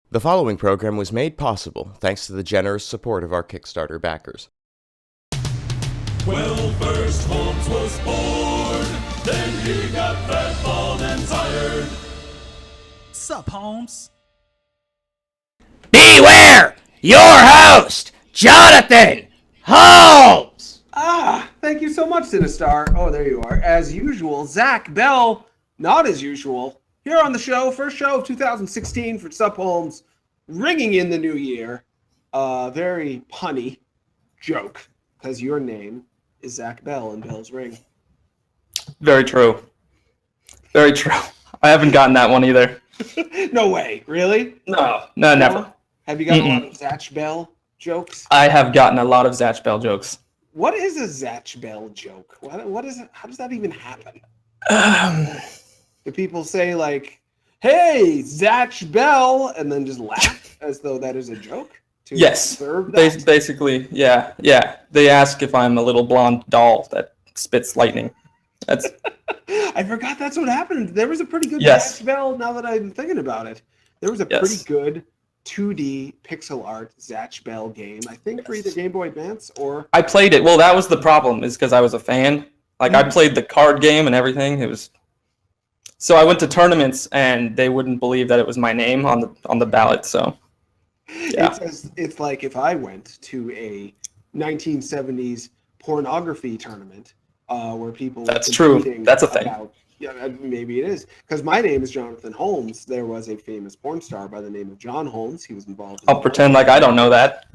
The following program was made possible thanks to the generous support of our Kickstarter backers. Well, first Holmes was born, then he got fat, bald, and tired. Sup, Holmes? Beware! Your host, Jonathan Holmes! Thank you so much, Sinistar. Oh, there you are. As usual, Zack Bell, not as usual, here on the show, first show of 2016 for Sup Holmes, ringing in the new year. Very punny joke, because your name is Zack Bell in Bell's Ring. Very true. Very true. I haven't gotten that one either. No way, really? No, never. Have you gotten a lot of Zatch Bell jokes? I have gotten a lot of Zack Bell jokes. What is a Zatch Bell joke? What is it? How does that even happen? Do people say like, "Hey, Zatch Bell," and then just laugh as though that is a joke? Yes, Serve that? basically, yeah. They ask if I'm a little blonde doll that spits lightning. That's I forgot that's what happened. There was a pretty good Yes. Zatch Bell. Now that I'm thinking about it, there was a Yes. pretty good 2D pixel art Zatch Bell game. I think for either Game Boy Advance or I played it. Well, that was the problem, is because I was a fan. Like I played the card game and everything. It was so I went to tournaments and they wouldn't believe that it was my name on the ballot. So yeah. It's like if I went to a 1970s pornography tournament where people were That's true. competing That's a thing. Yeah, maybe it is. Because my name is Jonathan Holmes. There was a famous porn star by the name of John Holmes. He was involved in I'll pretend like I don't know that.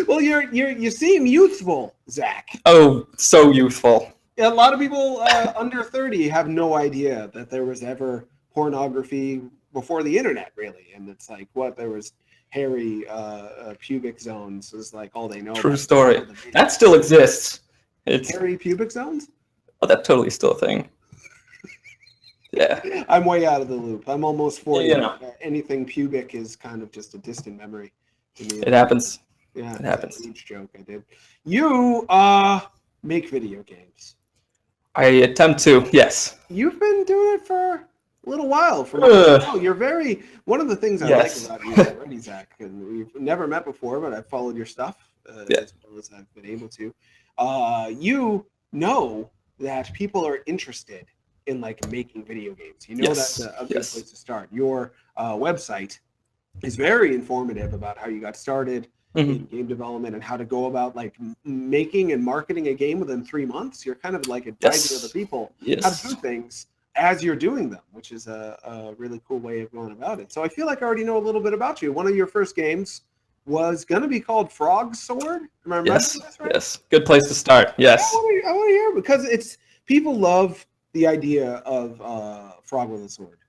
Well, you seem youthful, Zach. Oh, so youthful. Yeah, a lot of people under 30 have no idea that there was ever pornography before the internet, really. And it's like, there was hairy pubic zones is like all they know. True about. story. That still exists. It's Hairy pubic zones? that's totally still a thing. Yeah. I'm way out of the loop. I'm almost 40. You know. Anything pubic is kind of just a distant memory to me. It happens. Yeah, It happens. That's a huge joke I did. You make video games. I attempt to, yes. You've been doing it for a little while. You're very one of the things I Yes. like about you already, Zach. And we've never met before, but I've followed your stuff Yeah. as well as I've been able to. You know that people are interested in like making video games. You know Yes. that's a good Yes. place to start. Your website is very informative about how you got started in game development and how to go about like making and marketing a game within 3 months. You're kind of like advising Yes. other people how Yes. to do things as you're doing them, which is a really cool way of going about it. So I feel like I already know a little bit about you. One of your first games was going to be called Frog Sword. Am I remembering Yes. this right? Yes. Good place to start. Yes. I want to hear because it's people love the idea of Frog with a Sword.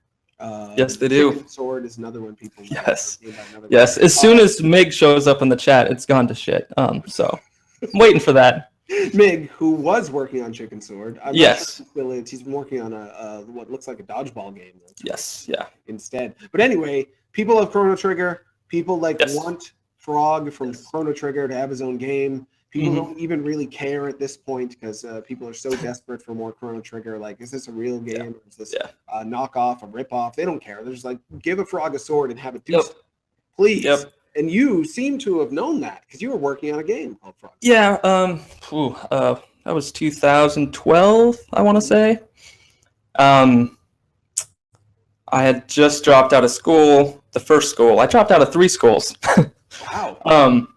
Yes, they do. Chicken Sword is another one people love. Yes. Another Yes. As soon as Mig shows up in the chat, it's gone to shit. So I'm waiting for that. Mig, who was working on Chicken Sword, I'm Yes. not sure if he still is. He's been working on a what looks like a dodgeball game. Yes. Yeah. Instead. But anyway, people love Chrono Trigger. People Yes. want Frog from Yes. Chrono Trigger to have his own game. People Mhm. don't even really care at this point because people are so desperate for more Chrono Trigger. Like, is this a real game or is this Yeah. a knockoff, a ripoff? They don't care. They're just like, give a frog a sword and have it do Yep. something, please. Yep. And you seem to have known that because you were working on a game called Frog. Yeah. That was 2012, I want to say. I had just dropped out of school, the first school. I dropped out of 3 schools. Wow.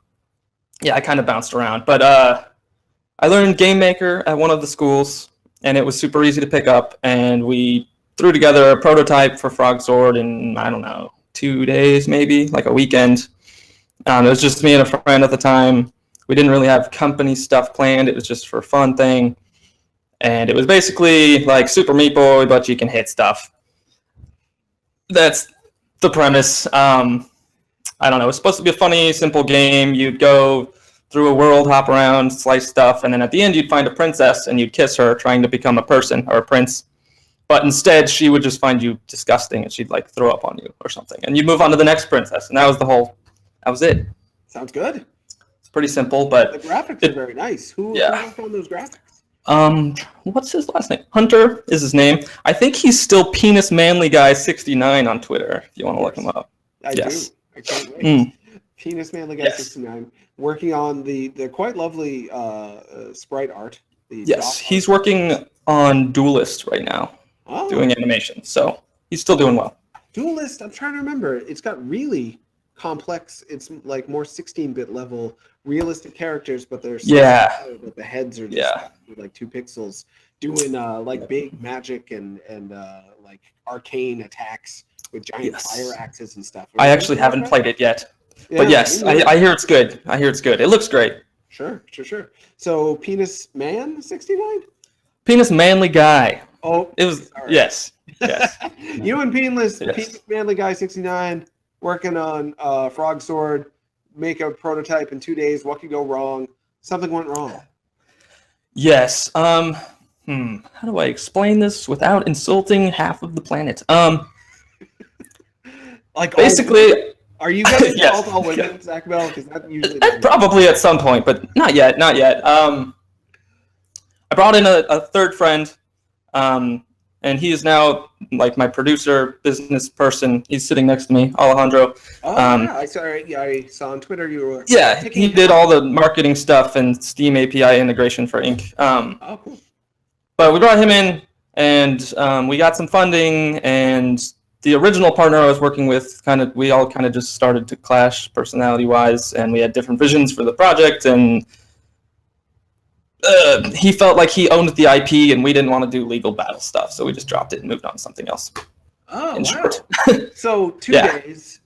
Yeah, I kind of bounced around, but I learned Game Maker at one of the schools, and it was super easy to pick up. And we threw together a prototype for Frog Sword in, I don't know, 2 days, maybe, like a weekend. It was just me and a friend at the time. We didn't really have company stuff planned. It was just for a fun thing. And it was basically like Super Meat Boy, but you can hit stuff. That's the premise. I don't know. It was supposed to be a funny, simple game. You'd go through a world, hop around, slice stuff, and then at the end you'd find a princess and you'd kiss her trying to become a person or a prince. But instead she would just find you disgusting and she'd like throw up on you or something. And you'd move on to the next princess. And that was it. Sounds good. It's pretty simple, but The graphics are very nice. Who Yeah. worked on those graphics? What's his last name? Hunter is his name. I think he's still Penis Manly Guy 69 on Twitter. If you want to look him up. Yes. do. I can't wait. Mm. Penis Manly Guy Yes. 69, working on the quite lovely sprite art. Yes, he's working on Duelist right now, doing animation. So he's still doing well. Duelist, I'm trying to remember. It's got really complex, it's like more 16-bit level realistic characters, but they're but the heads are just like 2 pixels doing like big magic and like arcane attacks with giant fire axes and stuff. I actually haven't played it yet. But yes, I hear it's good. It looks great. Sure. So Penis Man 69? Penis Manly Guy. Oh, it was yes. You and Penis Manly Guy 69 working on Frog Sword, make a prototype in 2 days. What could go wrong? Something went wrong. Yes. How do I explain this without insulting half of the planet? Like basically. Are you going to insult all women, Zack Bell? Because that usually probably at some point, but not yet. I brought in a third friend, and he is now like my producer, business person. He's sitting next to me, Alejandro. I saw on Twitter you were. He did all the marketing stuff and Steam API integration for Ink. Cool. But we brought him in, and we got some funding, and the original partner I was working with, we all just started to clash personality-wise, and we had different visions for the project, and he felt like he owned the IP, and we didn't want to do legal battle stuff, so we just dropped it and moved on to something else. Short. So 2 days,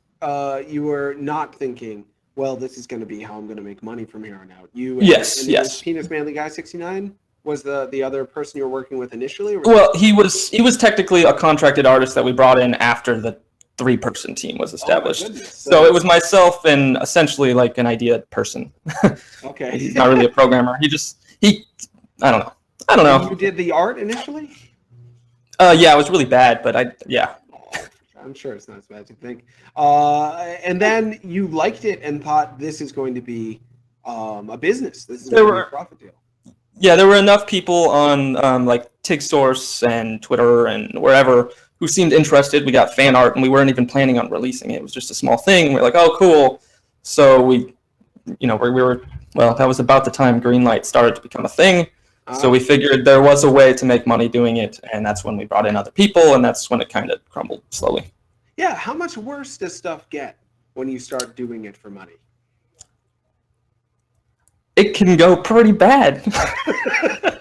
you were not thinking, well, this is going to be how I'm going to make money from here on out. Yes. Penis Manly Guy 69 was the other person you were working with initially? Well, he was technically a contracted artist that we brought in after the 3-person team was established. So it was myself and essentially like an idea person. Okay. He's not really a programmer. I don't know. You did the art initially? Yeah, it was really bad, but I'm sure it's not as bad as you think. And then you liked it and thought this is going to be a business. This is going to be a profit deal. Yeah, there were enough people on like TigSource and Twitter and wherever who seemed interested. We got fan art, and we weren't even planning on releasing it. It was just a small thing. We're like, oh, cool. So we were that was about the time Greenlight started to become a thing. So we figured there was a way to make money doing it, and that's when we brought in other people, and that's when it kind of crumbled slowly. Yeah, how much worse does stuff get when you start doing it for money? It can go pretty bad.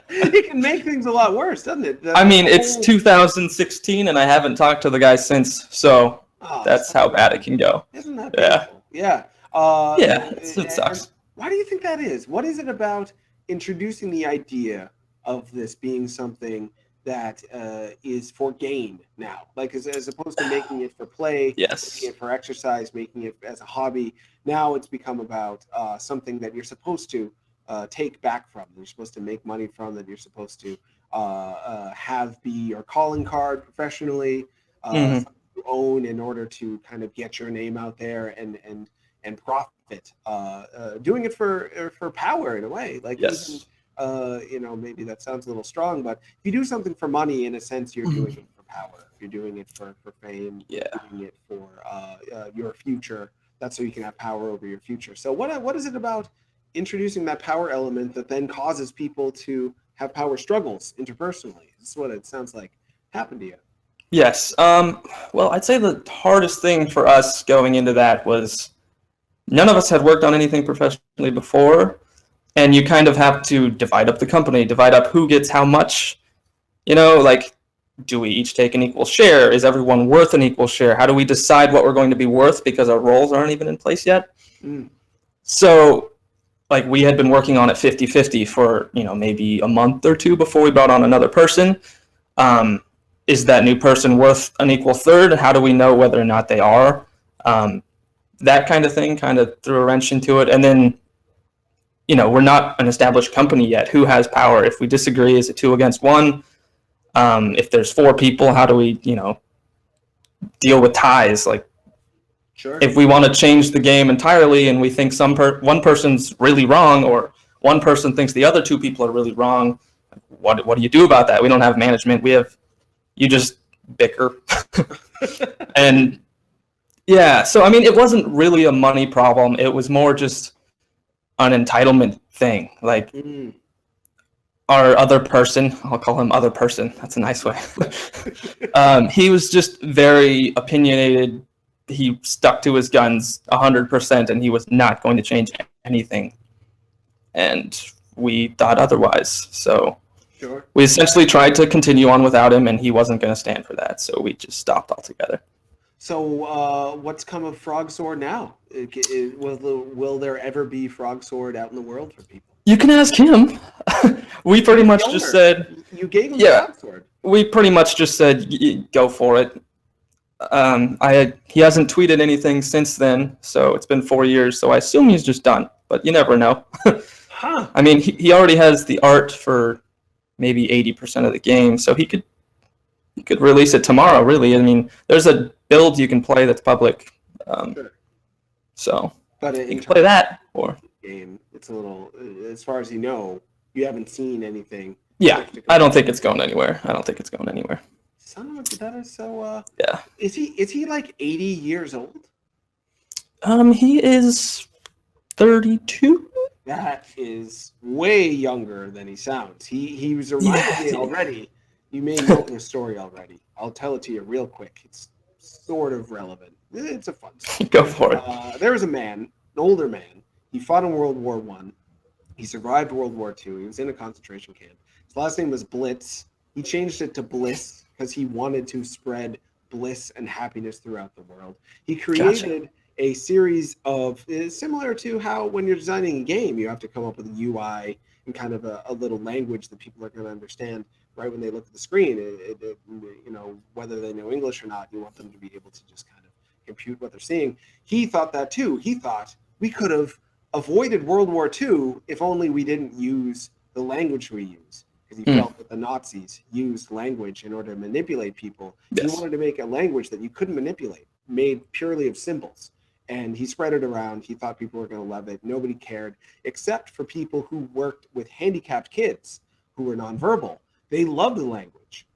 It can make things a lot worse, doesn't it? It's 2016, and I haven't talked to the guy since, so that's how bad it can go. Isn't that painful? Yeah. It sucks. Why do you think that is? What is it about introducing the idea of this being something that is for gain now? Like as opposed to making it for play, making it for exercise, making it as a hobby. Now it's become about something that you're supposed to take back from. You're supposed to make money from. That you're supposed to have be your calling card professionally. You own in order to kind of get your name out there and profit. Doing it for power in a way. Like even, maybe that sounds a little strong, but if you do something for money, in a sense, you're doing it for power. If you're doing it for fame, you're doing it for your future. That's so you can have power over your future. So what is it about introducing that power element that then causes people to have power struggles interpersonally? This is what it sounds like happened to you. Yes. Well, I'd say the hardest thing for us going into that was none of us had worked on anything professionally before, and you kind of have to divide up the company, divide up who gets how much. Do we each take an equal share? Is everyone worth an equal share? How do we decide what we're going to be worth because our roles aren't even in place yet? So, we had been working on it 50-50 for, maybe a month or two before we brought on another person. Is that new person worth an equal third? How do we know whether or not they are? That kind of thing kind of threw a wrench into it. And then, we're not an established company yet. Who has power? If we disagree, is it 2 against 1? If there's 4 people, how do we, deal with ties? Sure. If we want to change the game entirely and we think one person's really wrong, or one person thinks the other 2 people are really wrong, What do you do about that? We don't have management. You just bicker. And yeah, so I mean, it wasn't really a money problem. It was more just an entitlement thing. Like our other person, I'll call him other person. That's a nice way. He was just very opinionated. He stuck to his guns 100%, and he was not going to change anything. And we thought otherwise. So we essentially tried to continue on without him, and he wasn't going to stand for that. So we just stopped altogether. So what's come of Frog Sword now? Will there ever be Frog Sword out in the world for people? You can ask him. We pretty much just said... You gave him the Frog Sword. We pretty much just said, go for it. He hasn't tweeted anything since then, so it's been 4 years, so I assume he's just done. But you never know. I mean, he already has the art for maybe 80% of the game, so he could release it tomorrow, really. I mean, there's a build you can play that's public. So but you can play that. Or game, it's a little, as far as you know, you haven't seen anything. Yeah, I don't think it's going anywhere. Son of a, that is so, yeah. Is he like 80 years old? He is 32. That is way younger than he sounds. He was reminding me already. You may know the story already. I'll tell it to you real quick. It's sort of relevant. It's a fun story. Go for it. There was a man, an older man. He fought in World War I. He survived World War II. He was in a concentration camp. His last name was Blitz. He changed it to Bliss because he wanted to spread bliss and happiness throughout the world. He created a series of, similar to how when you're designing a game, you have to come up with a UI and kind of a little language that people are going to understand right when they look at the screen. You know, whether they know English or not, you want them to be able to just kind of compute what they're seeing. He thought that too. He thought we could have avoided World War II if only we didn't use the language we use. Because he felt that the Nazis used language in order to manipulate people. Yes. He wanted to make a language that you couldn't manipulate, made purely of symbols. And he spread it around. He thought people were going to love it. Nobody cared, except for people who worked with handicapped kids who were nonverbal. They loved the language,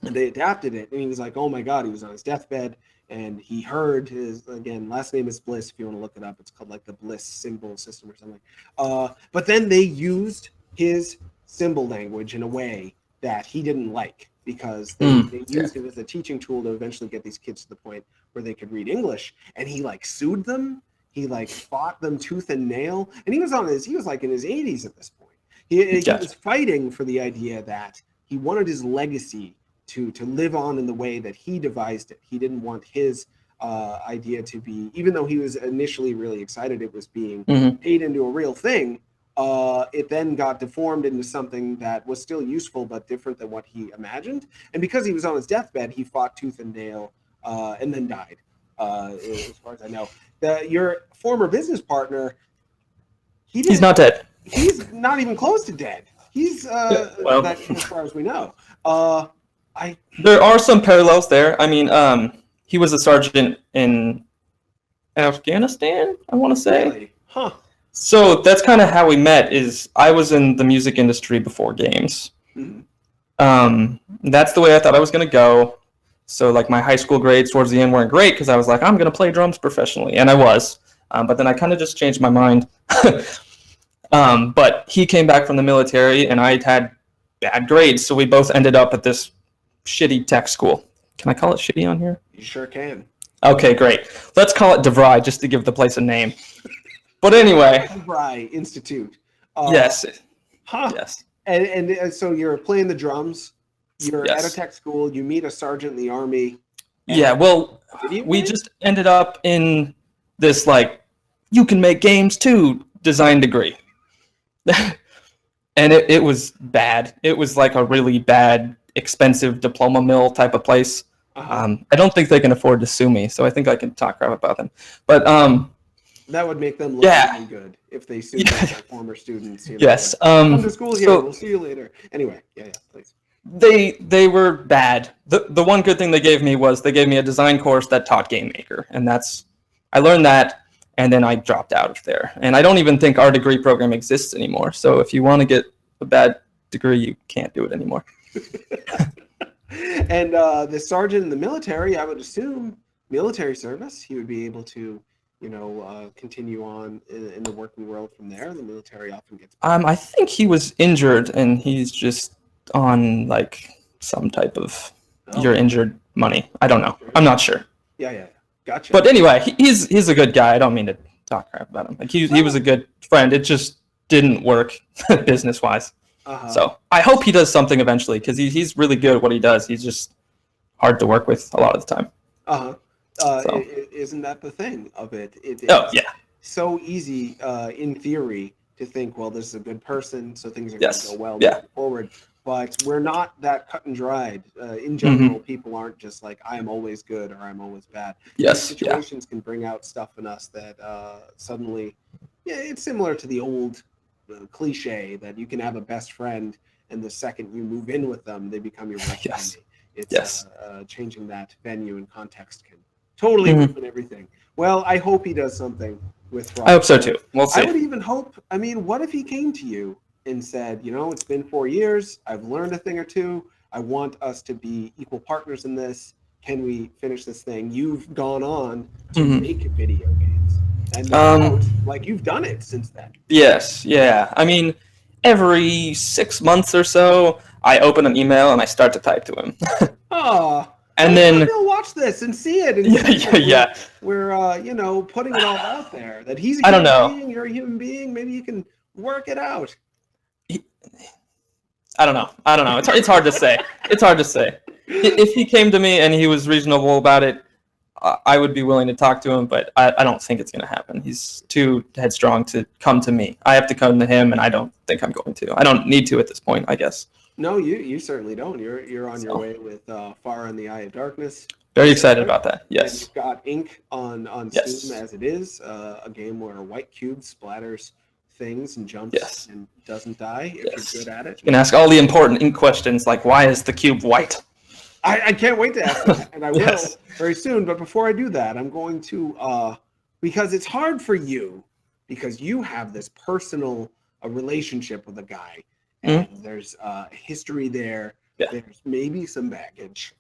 and they adapted it. And he was like, oh my God, he was on his deathbed, and he heard his, again, last name is Bliss. If you want to look it up, it's called like the Bliss symbol system or something. But then they used his symbol language in a way that he didn't like, because they used it as a teaching tool to eventually get these kids to the point where they could read English. And he like sued them. He like fought them tooth and nail. And he was like in his 80s at this point. He was fighting for the idea that he wanted his legacy to live on in the way that he devised it. He didn't want his idea to be, even though he was initially really excited it was being made into a real thing, it then got deformed into something that was still useful but different than what he imagined. And because he was on his deathbed, he fought tooth and nail and then died, as far as I know. Your former business partner, he's not dead. He's not even close to dead. He's as far as we know. There are some parallels there. I mean, he was a sergeant in Afghanistan, I want to say. Really? Huh. So that's kind of how we met. Is I was in the music industry before games. That's the way I thought I was going to go. So like my high school grades towards the end weren't great because I was like, I'm going to play drums professionally, and I was. But then I kind of just changed my mind. But he came back from the military, and I had bad grades, so we both ended up at this shitty tech school. Can I call it shitty on here? You sure can. Okay, great. Let's call it DeVry just to give the place a name. But anyway. DeVry Institute. Yes. Huh. Yes. And so you're playing the drums. You're at a tech school. You meet a sergeant in the army. Yeah, well, we just ended up in this, like, you can make games too design degree. And it was bad. It was like a really bad, expensive diploma mill type of place. I don't think they can afford to sue me, so I think I can talk crap about them. But that would make them look really good if they sued their former students. You know, yes. Come to school here. We'll see you later. Anyway, please. They were bad. The one good thing they gave me was they gave me a design course that taught Game Maker, and I learned that. And then I dropped out of there. And I don't even think our degree program exists anymore. So if you want to get a bad degree, you can't do it anymore. And the sergeant in the military, I would assume, military service, he would be able to, continue on in the working world from there. The military often gets. I think he was injured, and he's just on like some type of you're injured money. I don't know. I'm not sure. Yeah. Gotcha. But anyway, he's a good guy. I don't mean to talk crap about him. Like he was a good friend. It just didn't work business wise. So I hope he does something eventually because he's really good at what he does. He's just hard to work with a lot of the time. Isn't that the thing of it? It's so easy in theory to think, well, this is a good person, so things are going to go well moving forward. But we're not that cut and dried. In general, people aren't just like, I am always good or I'm always bad. Yes. These situations can bring out stuff in us that suddenly, it's similar to the old cliche that you can have a best friend and the second you move in with them, they become your worst enemy. It's changing that venue and context can totally ruin everything. Well, I hope he does something with Rob. I hope so too. We'll see. I would even hope, what if he came to you and said, it's been 4 years, I've learned a thing or two, I want us to be equal partners in this, can we finish this thing? You've gone on to make video games. And like you've done it since then. Yes, yeah. I mean, every 6 months or so, I open an email and I start to type to him. And then he'll watch this and see it. And we're putting it all out there that he's a human being, you're a human being. Maybe you can work it out. I don't know. It's hard to say. If he came to me and he was reasonable about it, I would be willing to talk to him, but I don't think it's going to happen. He's too headstrong to come to me. I have to come to him, and I don't think I'm going to. I don't need to at this point, I guess. No, you certainly don't. You're on your way with Fara and the Eye of Darkness. Very excited about that. Yes. And you've got Ink on Steam as it is, a game where a white cube splatters things and jumps and doesn't die if you're good at it. You can ask all the important Ink questions, like why is the cube white? I can't wait to ask that, and I will very soon. But before I do that, I'm going to, because it's hard for you, because you have this personal relationship with a guy, and there's history there. Yeah. There's maybe some baggage.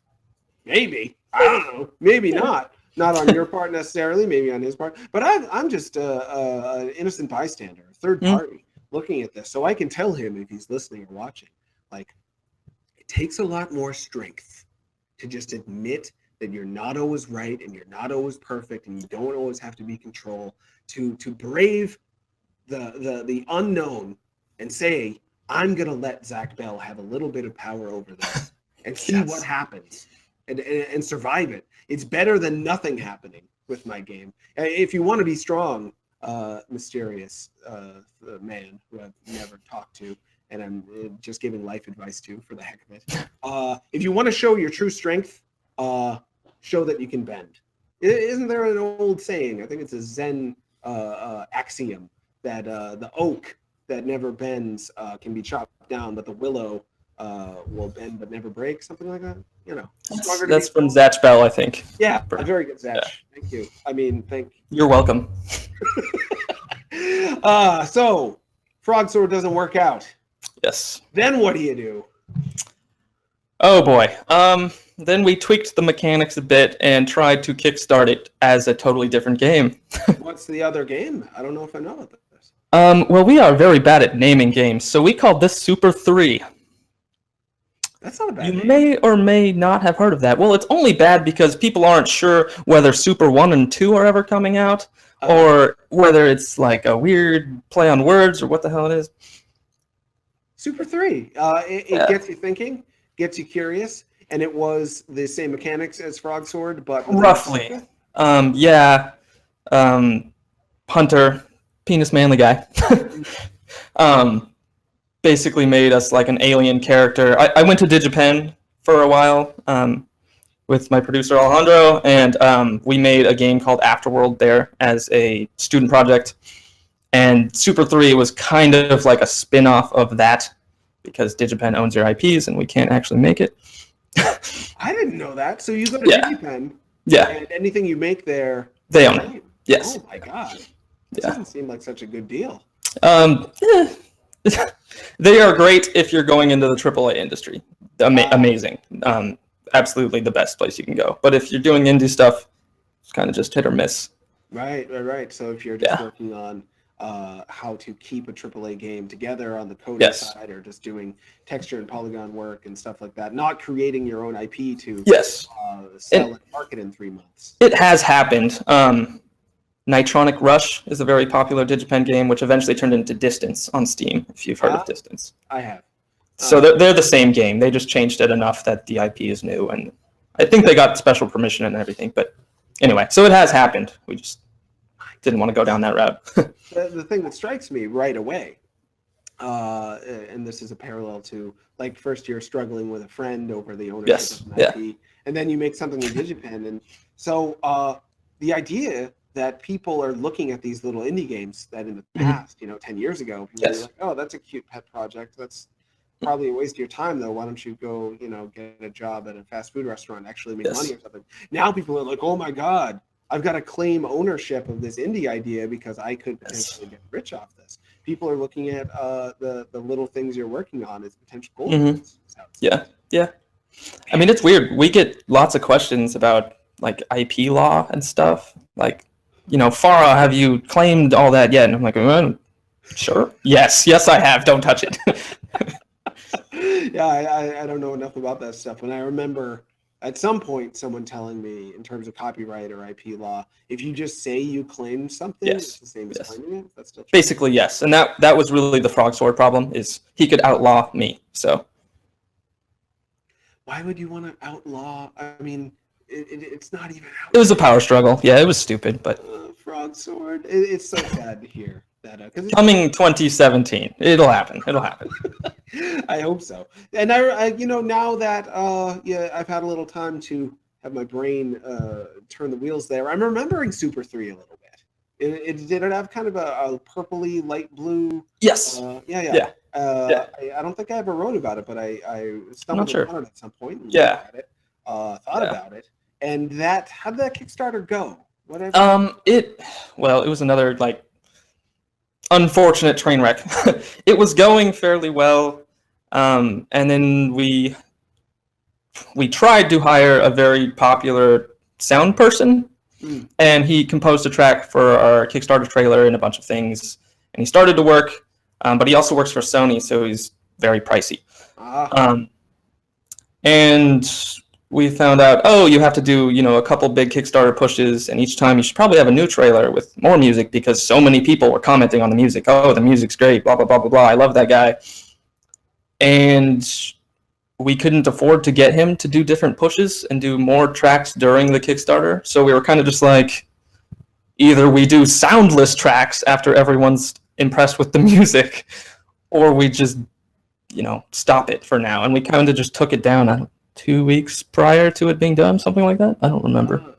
Maybe. I don't know. Maybe not. Not on your part necessarily, maybe on his part. But I'm just an innocent bystander, a third party, looking at this. So I can tell him if he's listening or watching, like, it takes a lot more strength to just admit that you're not always right and you're not always perfect and you don't always have to be in control, to brave the unknown and say, I'm going to let Zack Bell have a little bit of power over this and see what happens and survive it. It's better than nothing happening with my game. If you want to be strong, mysterious man who I've never talked to, and I'm just giving life advice to for the heck of it. If you want to show your true strength, show that you can bend. Isn't there an old saying? I think it's a Zen axiom that the oak that never bends can be chopped down, but the willow will bend but never break, something like that. That's from Zack Bell, I think. Yeah, very good, Zack. Yeah. Thank you. You're welcome. So, Frog Sword doesn't work out. Yes. Then what do you do? Oh boy. Then we tweaked the mechanics a bit and tried to kickstart it as a totally different game. What's the other game? I don't know if I know about this. Well, we are very bad at naming games, so we called this Super 3. That's not a bad name. You may or may not have heard of that. Well, it's only bad because people aren't sure whether Super 1 and 2 are ever coming out, or whether it's like a weird play on words, or what the hell it is. Super 3. It gets you thinking, gets you curious, and it was the same mechanics as Frog Sword, but... Roughly. Hunter, penis manly guy. Basically made us like an alien character. I went to Digipen for a while with my producer Alejandro, and we made a game called Afterworld there as a student project. And Super 3 was kind of like a spin-off of that because Digipen owns your IPs and we can't actually make it. I didn't know that. So you go to Digipen, and anything you make there, they own it. Yes. Oh my god. This doesn't seem like such a good deal. They are great if you're going into the AAA industry. Amazing. Absolutely the best place you can go. But if you're doing indie stuff, it's kind of just hit or miss. Right. So if you're just working on how to keep a AAA game together on the coding side, or just doing texture and polygon work and stuff like that, not creating your own IP to sell and market in 3 months. It has happened. Nitronic Rush is a very popular Digipen game, which eventually turned into Distance on Steam, if you've heard of Distance. I have. So they're the same game. They just changed it enough that the IP is new, and I think they got special permission and everything. But anyway, so it has happened. We just didn't want to go down that route. The thing that strikes me right away, and this is a parallel to like first you're struggling with a friend over the ownership of an IP, and then you make something in Digipen, and so the idea that people are looking at these little indie games that in the past, 10 years ago, people were like, oh, that's a cute pet project. That's probably a waste of your time, though. Why don't you go, get a job at a fast food restaurant, actually make money or something? Now people are like, oh my God, I've got to claim ownership of this indie idea because I could potentially get rich off this. People are looking at the little things you're working on as potential goals. Yeah. I mean, it's weird. We get lots of questions about like IP law and stuff. Like, Fara, have you claimed all that yet? And I'm like, sure. Yes, I have. Don't touch it. Yeah, I don't know enough about that stuff. And I remember at some point someone telling me, in terms of copyright or IP law, if you just say you claim something, it's the same as claiming it. That's still true. Basically, yes. And that was really the Frog Sword problem, is he could outlaw me. So why would you want to outlaw? I mean, it's not even it was a power struggle. Yeah, it was stupid, but Frog Sword. It's so sad to hear that. Coming 2017, it'll happen. I hope so. And I now that I've had a little time to have my brain turn the wheels there. I'm remembering Super 3 a little bit. Did it have kind of a purpley light blue? Yes. Yeah. I don't think I ever wrote about it, but I stumbled upon it at some point. And thought about it. And how did that Kickstarter go? It was another like unfortunate train wreck. It was going fairly well, and then we tried to hire a very popular sound person, and he composed a track for our Kickstarter trailer and a bunch of things, and he started to work, but he also works for Sony, so he's very pricey. And we found out, you have to do, a couple big Kickstarter pushes, and each time you should probably have a new trailer with more music because so many people were commenting on the music. Oh, the music's great, blah, blah, blah, blah, blah. I love that guy. And we couldn't afford to get him to do different pushes and do more tracks during the Kickstarter. So we were kind of just like, either we do soundless tracks after everyone's impressed with the music, or we just, stop it for now. And we kind of just took it down 2 weeks prior to it being done, something like that. I don't remember.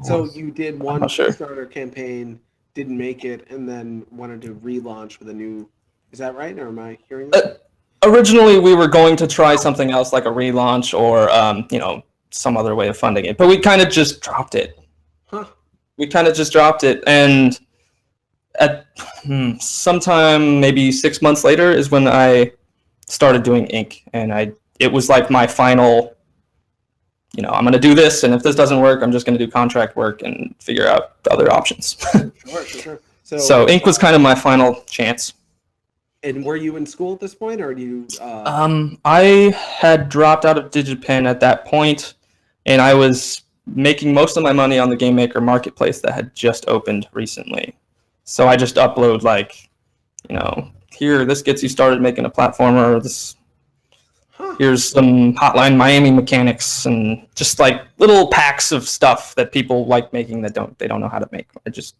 So you did one Kickstarter campaign, didn't make it, and then wanted to relaunch with a new. Is that right, or am I hearing that? Originally, we were going to try something else, like a relaunch or some other way of funding it, but we kind of just dropped it. We kind of just dropped it, and at sometime maybe 6 months later is when I started doing ink, and it was like my final, I'm going to do this, and if this doesn't work, I'm just going to do contract work and figure out the other options. Sure. So ink was kind of my final chance. And were you in school at this point, or do you? I had dropped out of Digipen at that point, and I was making most of my money on the Game Maker Marketplace that had just opened recently. So I just upload here, this gets you started making a platformer. Here's some Hotline Miami mechanics, and just like little packs of stuff that people like making that they don't know how to make. I just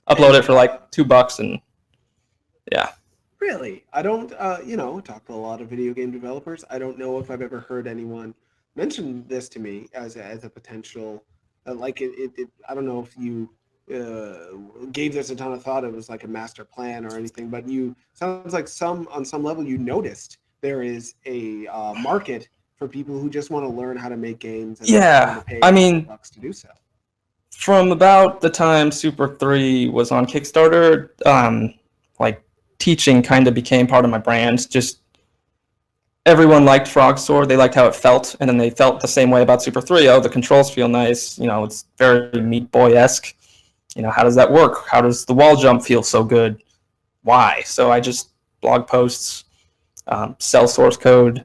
upload it for like $2, and yeah. Really, I don't. Talk to a lot of video game developers. I don't know if I've ever heard anyone mention this to me as a potential. I don't know if you gave this a ton of thought. It was like a master plan or anything, but sounds like on some level you noticed there is a market for people who just want to learn how to make games. And pay bucks to do so. From about the time Super 3 was on Kickstarter, teaching kind of became part of my brand. Just everyone liked Frog Sword. They liked how it felt, and then they felt the same way about Super 3. Oh, the controls feel nice. It's very Meat Boy-esque. How does that work? How does the wall jump feel so good? Why? So I just blog posts, sell source code,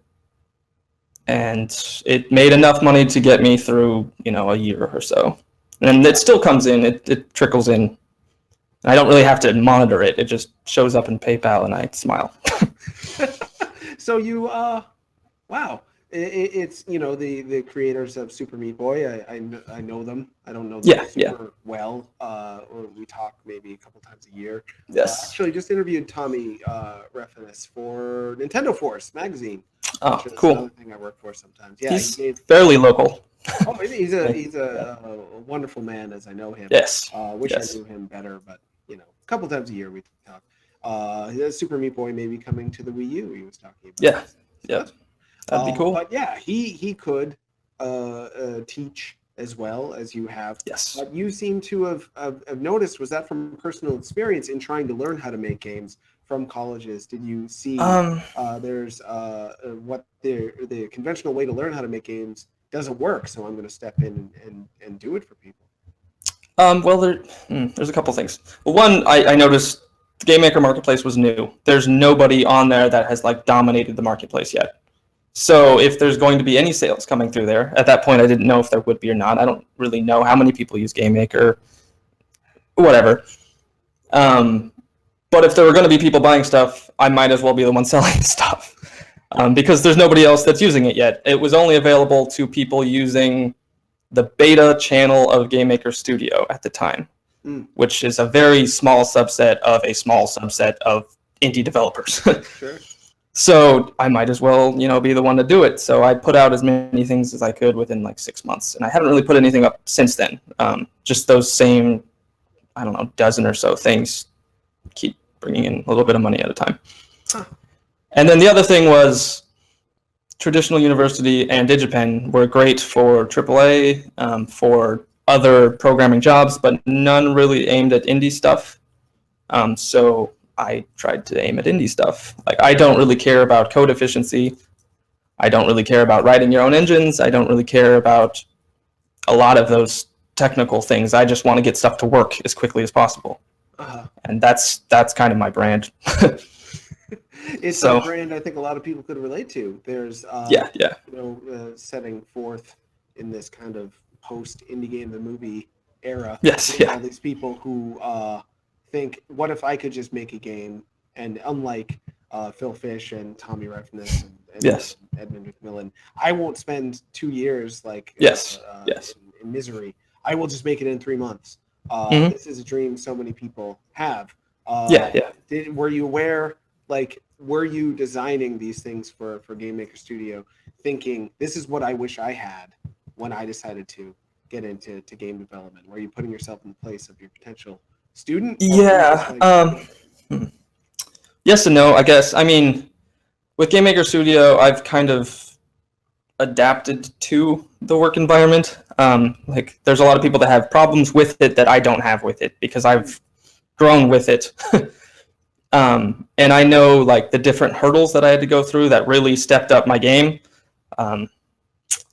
and it made enough money to get me through, a year or so. And it still comes in. It trickles in. I don't really have to monitor it. It just shows up in PayPal, and I smile. So you, wow. It's the creators of Super Meat Boy. I know them. I don't know them super well. Or we talk maybe a couple times a year. Yes. Actually, just interviewed Tommy Reffinis for Nintendo Force magazine. Oh, which is cool. another thing I work for sometimes. Yeah, he's fairly local. Oh, he's a wonderful man as I know him. Yes. Wish I knew him better, but a couple times a year we talk. Super Meat Boy may be coming to the Wii U. He was talking about. Yeah. Yeah. That'd be cool. But yeah, he could teach as well as you have. Yes. What you seem to have noticed, was that from personal experience in trying to learn how to make games from colleges? Did you see there's what the conventional way to learn how to make games doesn't work, so I'm going to step in and do it for people? Well, there's a couple things. Well, one, I noticed the Game Maker Marketplace was new. There's nobody on there that has dominated the marketplace yet. So if there's going to be any sales coming through there, at that point I didn't know if there would be or not. I don't really know how many people use Game Maker, whatever. But if there were going to be people buying stuff, I might as well be the one selling stuff, because there's nobody else that's using it yet. It was only available to people using the beta channel of Game Maker Studio at the time, which is a very small subset of a small subset of indie developers. Sure. So I might as well, be the one to do it. So I put out as many things as I could within 6 months, and I haven't really put anything up since then. Just those same, dozen or so things keep bringing in a little bit of money at a time. Huh. And then the other thing was traditional university and DigiPen were great for AAA, for other programming jobs, but none really aimed at indie stuff. So I tried to aim at indie stuff. I don't really care about code efficiency. I don't really care about writing your own engines. I don't really care about a lot of those technical things. I just want to get stuff to work as quickly as possible. And that's kind of my brand. It's a brand I think a lot of people could relate to. There's setting forth in this kind of post indie game the movie era. Yes, all these people who think, what if I could just make a game? And unlike Phil Fish and Tommy Reffinis and Edmund McMillan, I won't spend 2 years in misery. I will just make it in 3 months. This is a dream so many people have. Were you aware, were you designing these things for Game Maker Studio thinking, this is what I wish I had when I decided to get into game development? Were you putting yourself in the place of your potential student? Yes and no, I guess. With Game Maker Studio, I've kind of adapted to the work environment. There's a lot of people that have problems with it that I don't have with it, because I've grown with it. And I know the different hurdles that I had to go through that really stepped up my game.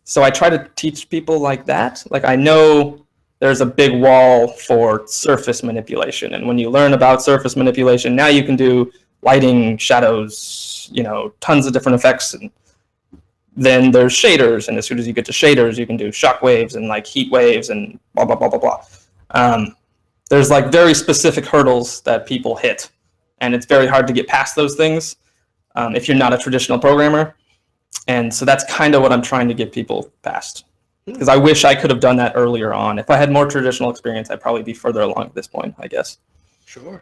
So I try to teach people like that. I know there's a big wall for surface manipulation. And when you learn about surface manipulation, now you can do lighting, shadows, tons of different effects. And then there's shaders. And as soon as you get to shaders, you can do shock waves and heat waves and blah, blah, blah, blah, blah. There's very specific hurdles that people hit. And it's very hard to get past those things if you're not a traditional programmer. And so that's kind of what I'm trying to get people past. Because I wish I could have done that earlier on. If I had more traditional experience, I'd probably be further along at this point, I guess. Sure.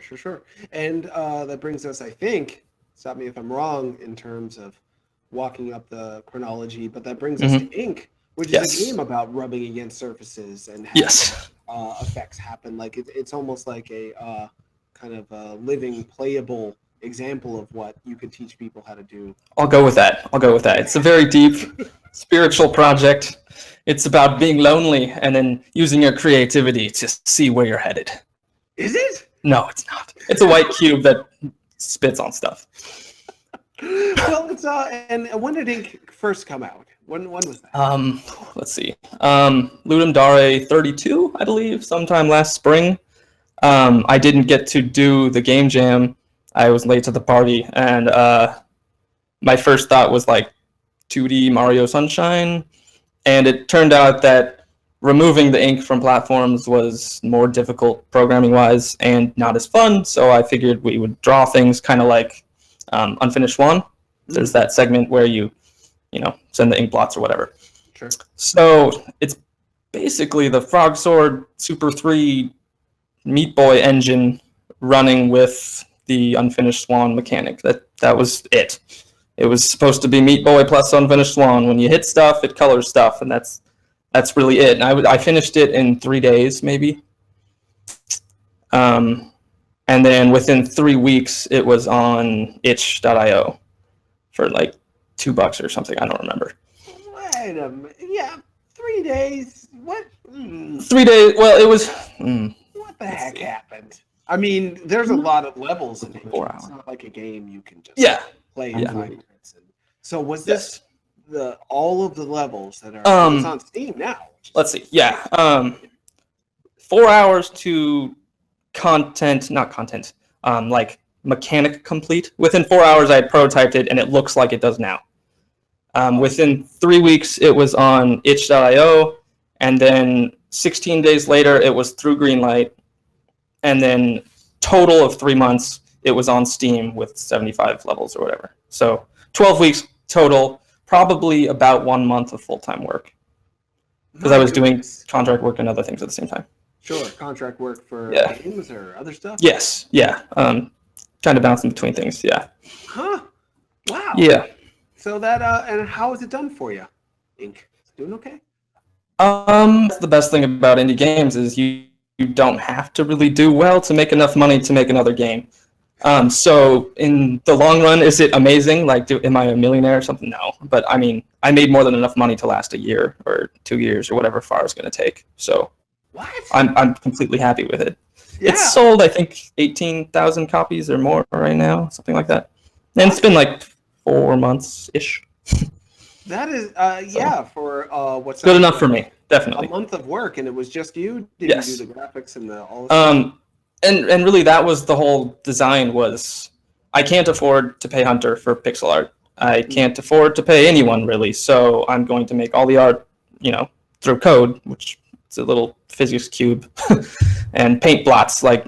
And that brings us, I think, stop me if I'm wrong in terms of walking up the chronology, but that brings us to Ink, which is a game about rubbing against surfaces and having effects happen. It's almost like a kind of a living, playable example of what you could teach people how to do. I'll go with that. It's a very deep spiritual project. It's about being lonely and then using your creativity to see where you're headed. Is it? No, it's not. It's a white cube that spits on stuff. Well, it's and when did Ink first come out? When was that? Let's see. Ludum Dare 32, I believe, sometime last spring. I didn't get to do the game jam. I was late to the party, and my first thought was like 2D Mario Sunshine, and it turned out that removing the ink from platforms was more difficult programming-wise and not as fun, so I figured we would draw things kind of like Unfinished Swan. There's that segment where you send the ink blots or whatever. Sure. So it's basically the Frog Sword Super 3 Meat Boy engine running with the Unfinished Swan mechanic. That was it. It was supposed to be Meat Boy plus Unfinished Swan. When you hit stuff, it colors stuff, and that's really it. And I finished it in 3 days, maybe. And then within 3 weeks, it was on itch.io for like $2 or something. I don't remember. Wait a minute. Yeah, 3 days. What? 3 days. Well, it was. What the heck happened? I mean, there's a lot of levels in it. 4 It's hours. not like a game you can just play Yeah. in 5 minutes. So was this all of the levels that are it's on Steam now? Let's see. Yeah. 4 hours to not content, like mechanic complete. Within 4 hours, I had prototyped it, and it looks like it does now. Within 3 weeks, it was on itch.io, and then 16 days later, it was through Greenlight, and then total of 3 months, it was on Steam with 75 levels or whatever. So 12 weeks total, probably about 1 month of full-time work, because I was doing contract work and other things at the same time. Sure, contract work for games or other stuff? Yes, yeah. Kind of bouncing between things, yeah. Huh? Wow. Yeah. So that, and how is it done for you, Ink? Doing okay? That's the best thing about indie games is you don't have to really do well to make enough money to make another game. So in the long run, is it amazing? Like, am I a millionaire or something? No. But I mean, I made more than enough money to last a year or 2 years or whatever Fara is going to take. So What? I'm completely happy with it. Yeah. It's sold, I think, 18,000 copies or more right now, something like that. And it's been like 4 months-ish. That is, for what's Good enough for me, definitely. a month of work, and it was just you? Did Yes. you do the graphics and all this stuff? And really that was the whole design was I can't afford to pay Hunter for pixel art. I can't afford to pay anyone really, so I'm going to make all the art, through code, which is a little physics cube, and paint blots. Like,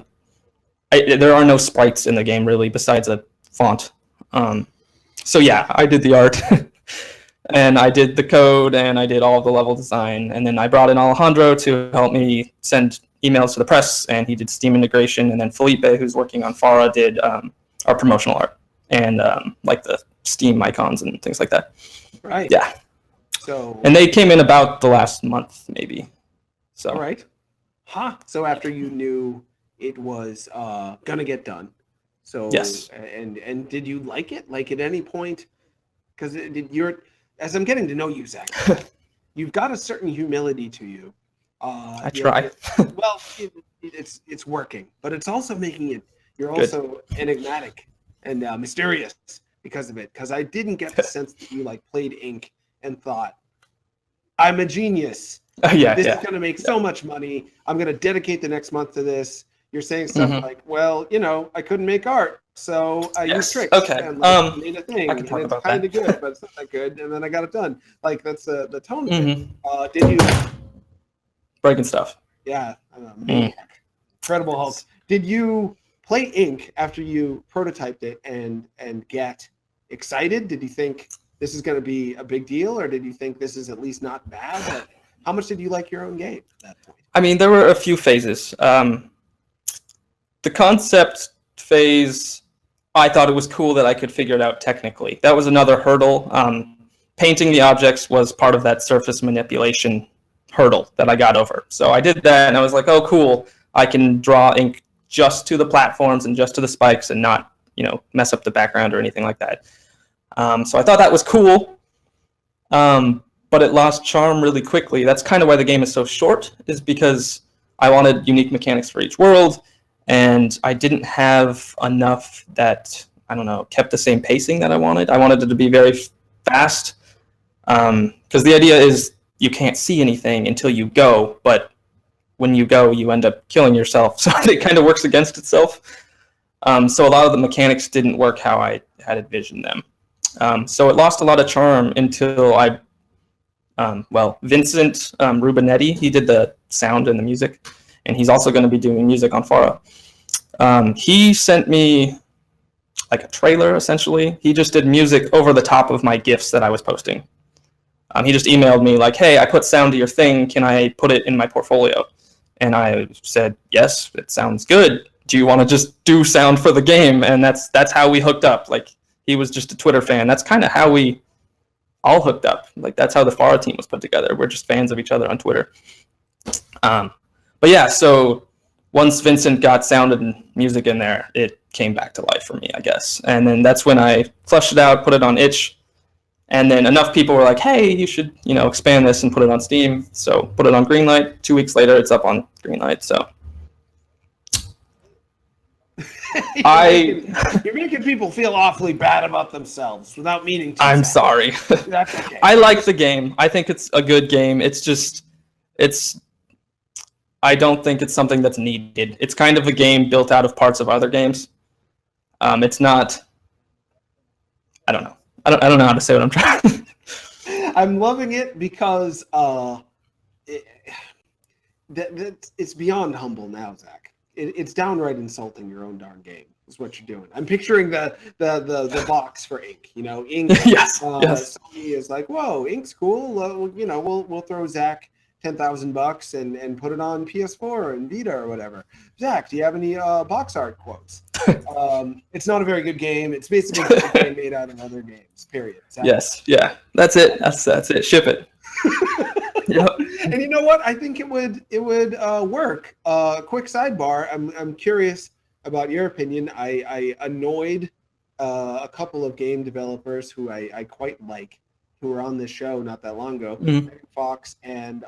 there are no sprites in the game really besides a font. So yeah, I did the art, and I did the code, and I did all of the level design, and then I brought in Alejandro to help me send emails to the press, and he did Steam integration, and then Felipe, who's working on Fara, did our promotional art and like the Steam icons and things like that. Right. Yeah. So. And they came in about the last month, maybe. So. All right. Huh. So after you knew it was gonna get done. So. Yes. And did you like it? Like at any point? Because as I'm getting to know you, Zach, you've got a certain humility to you. I try. Well, it's working, but it's also making it. You're also enigmatic and mysterious because of it. Because I didn't get the sense that you played Ink and thought, "I'm a genius. This is going to make so much money. I'm going to dedicate the next month to this." You're saying stuff like, "Well, I couldn't make art, so I used tricks and made a thing, I can talk and it's about kind of that. good, but it's not that good." And then I got it done. Like that's the tone of it. Mhm. Did you? Breaking stuff. Yeah, Incredible Hulk. Did you play Ink after you prototyped it and get excited? Did you think this is going to be a big deal, or did you think this is at least not bad? How much did you like your own game at that point? I mean, there were a few phases. The concept phase, I thought it was cool that I could figure it out technically. That was another hurdle. Painting the objects was part of that surface manipulation hurdle that I got over. So I did that, and I was like, oh, cool. I can draw ink just to the platforms and just to the spikes and not, mess up the background or anything like that. So I thought that was cool, but it lost charm really quickly. That's kind of why the game is so short, is because I wanted unique mechanics for each world, and I didn't have enough that, I don't know, kept the same pacing that I wanted. I wanted it to be very fast, because the idea is you can't see anything until you go, but when you go, you end up killing yourself. So it kind of works against itself. So a lot of the mechanics didn't work how I had envisioned them. So it lost a lot of charm until Vincent Rubinetti, he did the sound and the music, and he's also going to be doing music on Fara. He sent me like a trailer, essentially. He just did music over the top of my GIFs that I was posting. He just emailed me like, hey, I put sound to your thing. Can I put it in my portfolio? And I said, yes, it sounds good. Do you want to just do sound for the game? And that's how we hooked up. Like, he was just a Twitter fan. That's kind of how we all hooked up. Like, that's how the Fara team was put together. We're just fans of each other on Twitter. But yeah, so once Vincent got sound and music in there, it came back to life for me, I guess. And then that's when I fleshed it out, put it on itch. And then enough people were like, hey, you should, expand this and put it on Steam. So put it on Greenlight. 2 weeks later, it's up on Greenlight. So You're making people feel awfully bad about themselves without meaning to. I'm sorry. That's okay. I like the game. I think it's a good game. It's just, I don't think it's something that's needed. It's kind of a game built out of parts of other games. It's not, I don't know. I don't know how to say what I'm trying. I'm loving it because it's beyond humble now, Zach. It's downright insulting your own darn game. Is what you're doing. I'm picturing the box for ink. Ink. Yes. Yes. Sony is like, whoa, ink's cool. We'll throw Zach $10,000 and put it on PS4 and Vita or whatever. Zach, do you have any box art quotes? It's not a very good game. It's basically a game made out of other games. Period. Zach. Yes. Yeah. That's it. That's it. Ship it. Yep. And you know what? I think it would work. Quick sidebar. I'm curious about your opinion. I annoyed a couple of game developers who I quite like, who were on this show not that long ago. Fox and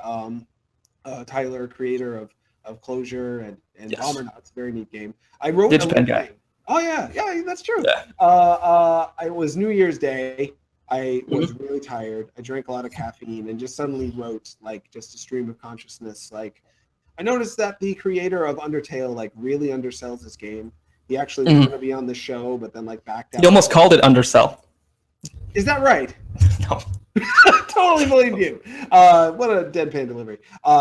Tyler, creator of Closure and Yes. Bombernauts, very neat game. I wrote a Digipen guy. thing. Oh yeah, that's true. Yeah. It was New Year's Day. I was really tired. I drank a lot of caffeine and just suddenly wrote like just a stream of consciousness. Like, I noticed that the creator of Undertale like really undersells this game. He actually was going to be on the show, but then like backed out. You almost called it Undersell. Is that right? No. Totally believe you. What a deadpan delivery.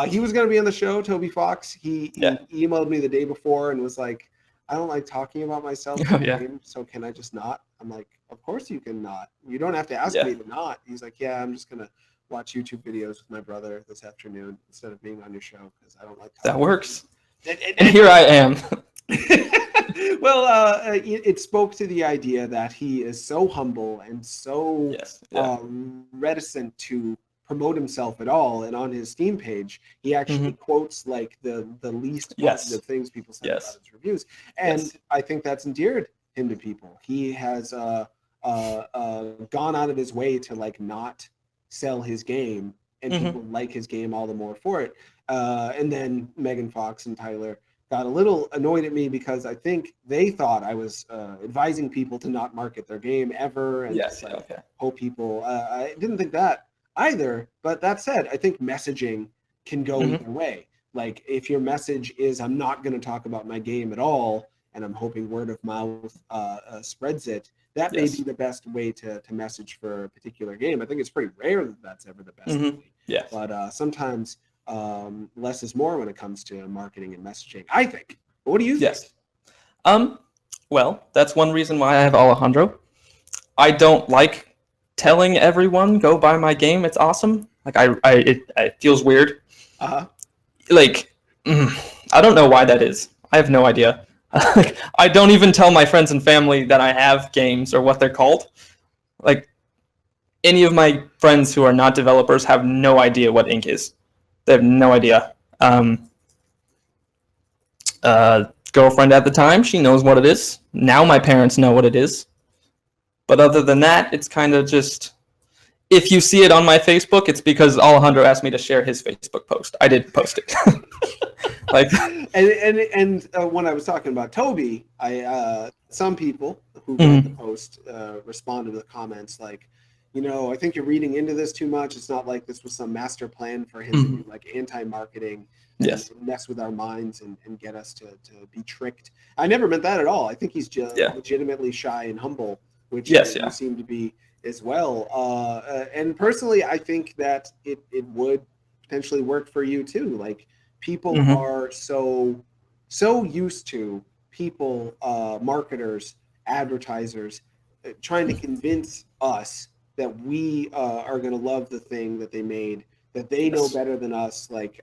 He was going to be on the show, Toby Fox. He emailed me the day before and was like, I don't like talking about myself in the game, so can I just not? I'm like, of course you can not. You don't have to ask me to not. He's like, yeah, I'm just going to watch YouTube videos with my brother this afternoon instead of being on your show because I don't like talking. That works. And here I am. Well, it spoke to the idea that he is so humble and so reticent to promote himself at all. And on his Steam page, he actually quotes like the least positive things people say about his reviews. And I think that's endeared him to people. He has gone out of his way to like not sell his game, and people like his game all the more for it. And then Megan Fox and Tyler got a little annoyed at me because I think they thought I was advising people to not market their game ever and hope people. I didn't think that either. But that said, I think messaging can go either way. Like if your message is I'm not going to talk about my game at all, and I'm hoping word of mouth spreads it, that may be the best way to message for a particular game. I think it's pretty rare that that's ever the best way. Yeah. But sometimes less is more when it comes to marketing and messaging, I think. But what do you think? Well, that's one reason why I have Alejandro. I don't like telling everyone go buy my game. It's awesome. Like it feels weird. Like I don't know why that is. I have no idea. I don't even tell my friends and family that I have games or what they're called. Like any of my friends who are not developers have no idea what ink is. They have no idea. Girlfriend at the time, she knows what it is. Now my parents know what it is. But other than that, it's kind of just, if you see it on my Facebook, it's because Alejandro asked me to share his Facebook post. I did post it. Like, and when I was talking about Toby, some people who read the post responded with comments like, I think you're reading into this too much. It's not like this was some master plan for him to do like anti-marketing, yes, and mess with our minds and get us to be tricked. I never meant that at all. I think he's just legitimately shy and humble, which you seem to be as well. And personally, I think that it would potentially work for you too. Like, people are so used to people, marketers, advertisers, trying to convince us that we are going to love the thing that they made, that they know better than us. Like,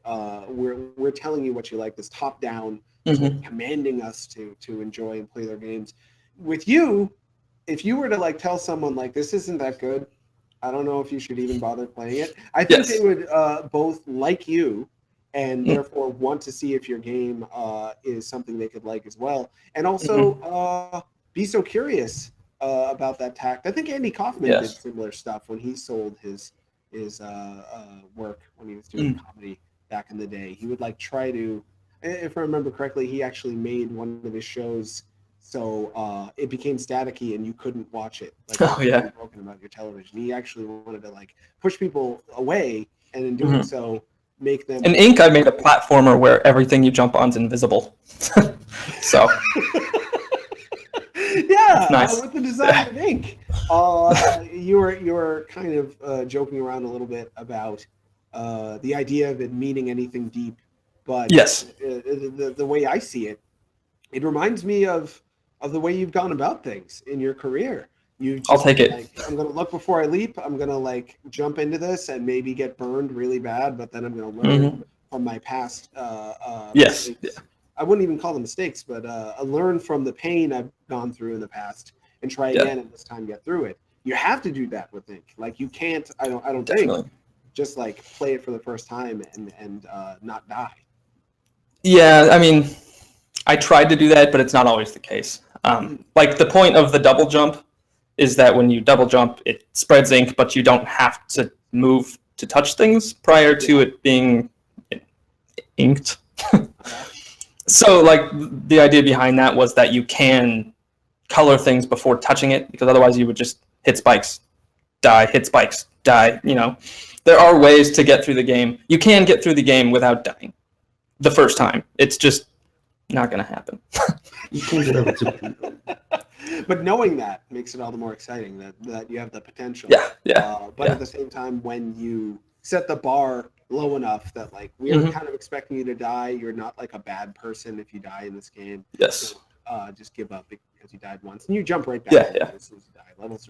we're telling you what you like, this top down, commanding us to enjoy and play their games. With you, if you were to like tell someone like, this isn't that good, I don't know if you should even bother playing it, I think they would both like you and therefore want to see if your game is something they could like as well, and also be so curious about that tact. I think Andy Kaufman did similar stuff when he sold his work when he was doing comedy back in the day. He would like try to, if I remember correctly, he actually made one of his shows so it became staticky and you couldn't watch it. Like, broken about your television. He actually wanted to like push people away, and in doing so, make them. In Ink, I made a platformer where everything you jump on is invisible. So. Yeah, nice. With the design of Ink, you were kind of joking around a little bit about the idea of it meaning anything deep, but the way I see it, it reminds me of the way you've gone about things in your career. I'll take it. Like, I'm going to look before I leap. I'm going to like jump into this and maybe get burned really bad, but then I'm going to learn from my past mistakes. I wouldn't even call them mistakes, but learn from the pain I've gone through in the past and try again, and this time get through it. You have to do that with Ink. Like, you can't, I don't think, just like play it for the first time and not die. Yeah, I mean, I tried to do that, but it's not always the case. Like, the point of the double jump is that when you double jump, it spreads ink, but you don't have to move to touch things prior to it being inked. So, like, the idea behind that was that you can color things before touching it, because otherwise you would just hit spikes, die, hit spikes, die, There are ways to get through the game. You can get through the game without dying the first time. It's just not going to happen. You can't get over to. But knowing that makes it all the more exciting that you have the potential. But at the same time, when you set the bar low enough that like we're kind of expecting you to die, you're not like a bad person if you die in this game. Yes. So, just give up because you died once, and you jump right back. As soon as you die. Levels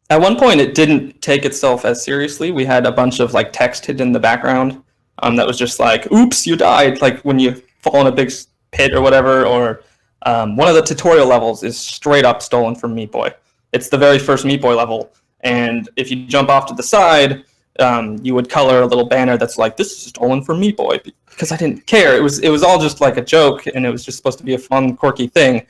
at one point, it didn't take itself as seriously. We had a bunch of like text hidden in the background that was just like, "Oops, you died!" Like when you fall in a big pit or whatever. Or one of the tutorial levels is straight up stolen from Meat Boy. It's the very first Meat Boy level, and if you jump off to the side, you would color a little banner that's like, "This is stolen from Meat Boy," because I didn't care. It was all just like a joke, and it was just supposed to be a fun, quirky thing.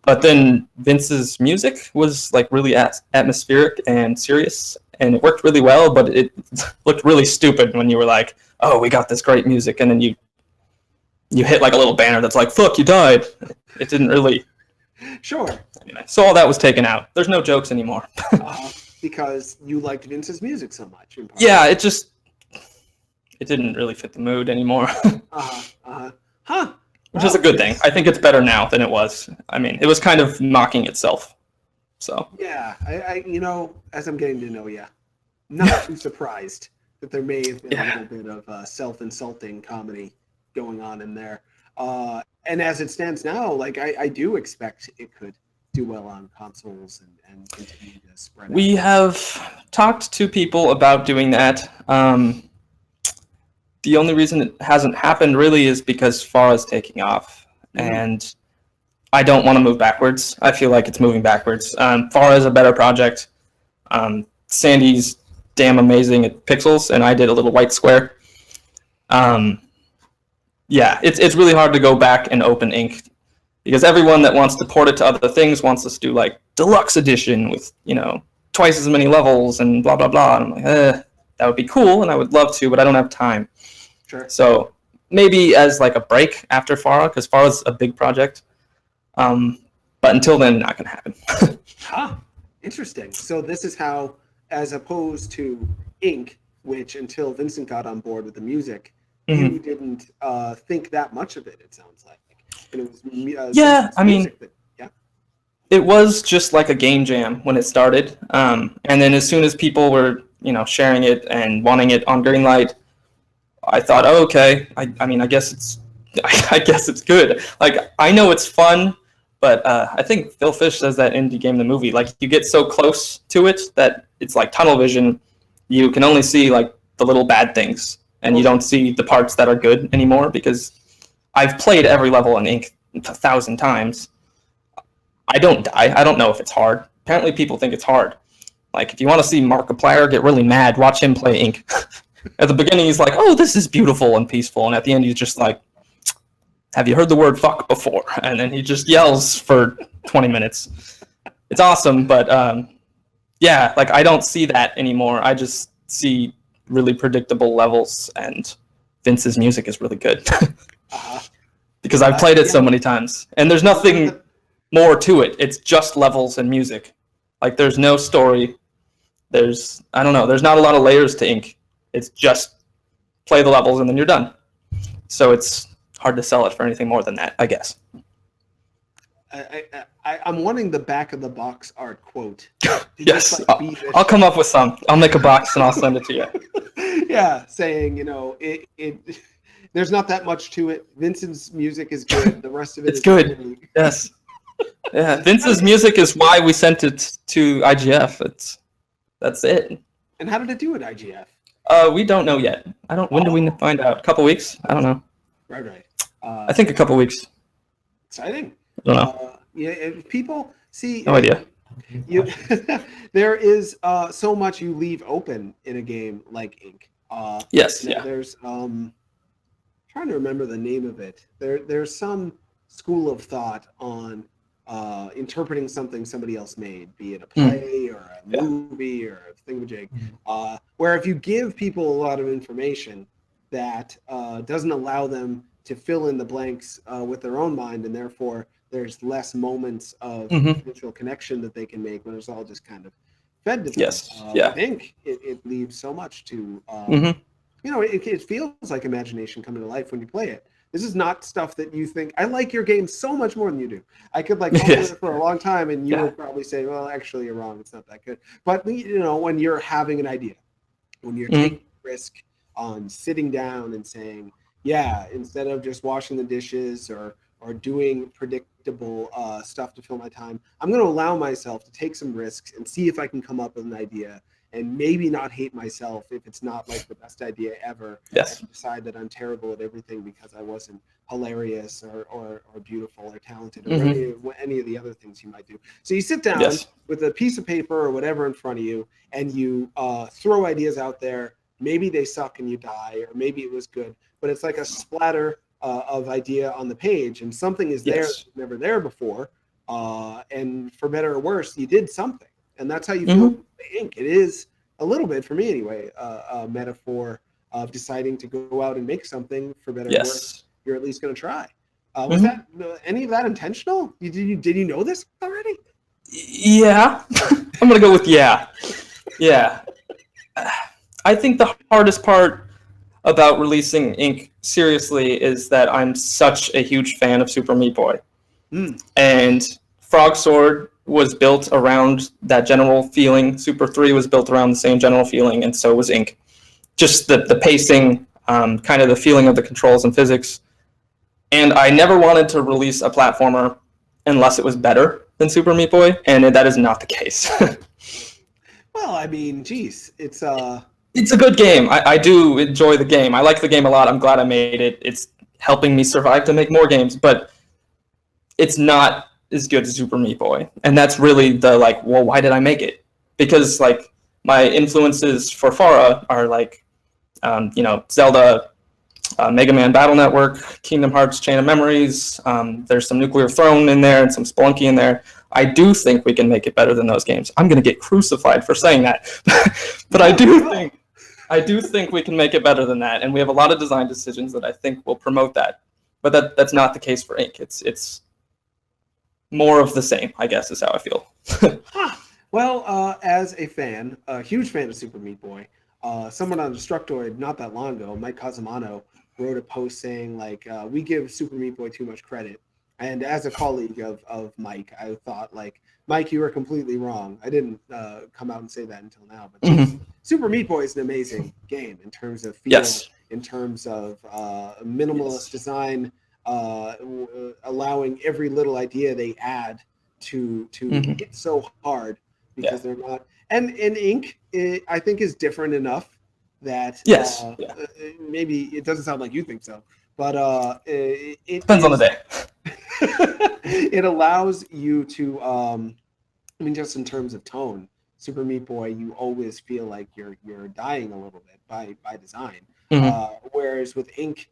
But then Vince's music was like really atmospheric and serious, and it worked really well, but it looked really stupid when you were like, "Oh, we got this great music," and then you hit like a little banner that's like, "Fuck, you died." It didn't really. Sure. Anyway, so all that was taken out. There's no jokes anymore. Because you liked Vince's music so much. Yeah, it didn't really fit the mood anymore. Which is a good thing. I think it's better now than it was. I mean, it was kind of mocking itself. So. Yeah, I as I'm getting to know you, not too surprised that there may have been a little bit of self-insulting comedy going on in there. And as it stands now, like I do expect it could do well on consoles and continue to spread out. We have talked to people about doing that. The only reason it hasn't happened really is because Fara's taking off, and I don't want to move backwards. I feel like it's moving backwards. Fara is a better project. Sandy's damn amazing at pixels, and I did a little white square. Yeah, it's really hard to go back and open Ink, because everyone that wants to port it to other things wants us to do like deluxe edition with 20 twice as many levels and blah blah blah. And I'm like, that would be cool, and I would love to, but I don't have time. Sure. So maybe as like a break after Fara, because Fara's a big project. But until then, not gonna happen. Interesting. So this is how, as opposed to Ink, which until Vincent got on board with the music, you didn't think that much of it. It sounds like. And it was Yeah, I mean, yeah. it was just like a game jam when it started, and then as soon as people were, sharing it and wanting it on Greenlight, I thought, oh, okay. I mean, I guess it's good. Like, I know it's fun, but I think Phil Fish says that Indie Game the Movie. Like, you get so close to it that it's like tunnel vision. You can only see like the little bad things, and you don't see the parts that are good anymore, because I've played every level in Ink 1,000 times. I don't die. I don't know if it's hard. Apparently people think it's hard. Like, if you want to see Markiplier get really mad, watch him play Ink. At the beginning, he's like, oh, this is beautiful and peaceful. And at the end, he's just like, have you heard the word fuck before? And then he just yells for 20 minutes. It's awesome, but yeah, like, I don't see that anymore. I just see really predictable levels, and Vince's music is really good. Because I've played it so many times. And there's nothing more to it. It's just levels and music. Like, there's no story. There's not a lot of layers to Ink. It's just play the levels and then you're done. So it's hard to sell it for anything more than that, I guess. I'm wanting the back of the box art quote. Yes, I'll come up with some. I'll make a box and I'll send it to you. Yeah, saying, there's not that much to it. Vincent's music is good. The rest of it is good. Really... Yes. Yeah, Vince's music is why we sent it to IGF. That's it. And how did it do at IGF? We don't know yet. When do we find out? A couple weeks? I don't know. Right. I think a couple weeks. Exciting. I don't know. Yeah, if people see. No idea. There is so much you leave open in a game like Ink. Yes. Yeah. There's trying to remember the name of it. There's some school of thought on interpreting something somebody else made, be it a play or a movie or a thingamajig, where if you give people a lot of information that doesn't allow them to fill in the blanks with their own mind, and therefore there's less moments of potential connection that they can make when it's all just kind of fed to them. Yes. Yeah. I think it leaves so much to, it feels like imagination coming to life when you play it. This is not stuff that you think, I like your game so much more than you do. I could talk about it for a long time and you would probably say, well, actually you're wrong. It's not that good. But, when you're having an idea, when you're taking risk on sitting down and saying, yeah, instead of just washing the dishes or doing predictable stuff to fill my time, I'm going to allow myself to take some risks and see if I can come up with an idea and maybe not hate myself if it's not like the best idea ever. Yes. And decide that I'm terrible at everything because I wasn't hilarious or beautiful or talented or any of the other things you might do. So you sit down with a piece of paper or whatever in front of you and you throw ideas out there. Maybe they suck and you die, or maybe it was good, but it's like a splatter of idea on the page, and something is there that's never there before. And for better or worse, you did something. And that's how you feel with Ink. It is a little bit, for me anyway, a metaphor of deciding to go out and make something. For better or worse, you're at least going to try. Was that any of that intentional? Did you know this already? Yeah. I'm going to go with yeah. Yeah. I think the hardest part about releasing Ink seriously is that I'm such a huge fan of Super Meat Boy. And Frog Sword was built around that general feeling. Super 3 was built around the same general feeling, and so was Ink. Just the pacing, kind of the feeling of the controls and physics. And I never wanted to release a platformer unless it was better than Super Meat Boy, and that is not the case. Well, I mean, geez, it's a good game. I do enjoy the game. I like the game a lot. I'm glad I made it. It's helping me survive to make more games, but it's not as good as Super Meat Boy. And that's really the, well, why did I make it? Because, my influences for Fara are, Zelda, Mega Man Battle Network, Kingdom Hearts Chain of Memories. There's some Nuclear Throne in there and some Spelunky in there. I do think we can make it better than those games. I'm going to get crucified for saying that, but I do think we can make it better than that, and we have a lot of design decisions that I think will promote that. But that's not the case for Ink. It's more of the same, I guess, is how I feel. Well, as a fan, a huge fan of Super Meat Boy, someone on Destructoid not that long ago, Mike Casamano, wrote a post saying, like, we give Super Meat Boy too much credit. And as a colleague of Mike, I thought, like, Mike, you were completely wrong. I didn't come out and say that until now. But Super Meat Boy is an amazing game in terms of feel, in terms of minimalist design, allowing every little idea they add to hit so hard because they're not. And Ink, I think, is different enough that maybe it doesn't sound like you think so, but it depends on the day. It allows you to, I mean, just in terms of tone, Super Meat Boy, you always feel like you're dying a little bit by design. Whereas with Ink,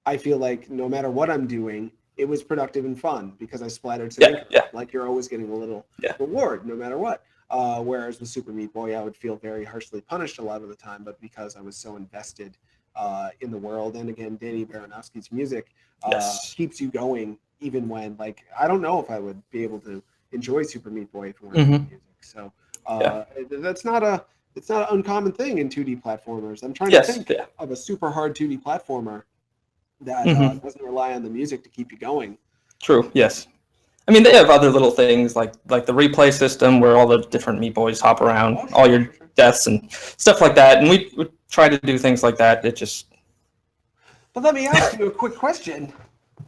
I feel like no matter what I'm doing, it was productive and fun because I splattered some ink. Like you're always getting a little reward no matter what. Whereas with Super Meat Boy, I would feel very harshly punished a lot of the time, but because I was so invested in the world, and again, Danny Baranowski's music keeps you going even when, like, I don't know if I would be able to enjoy Super Meat Boy if it weren't for music. So that's not it's not an uncommon thing in 2D platformers. I'm trying to think of a super hard 2D platformer that doesn't rely on the music to keep you going. True. Yes. I mean, they have other little things like the replay system where all the different Meat Boys hop around, all your deaths and stuff like that. And we try to do things like that. It just. But let me ask you a quick question,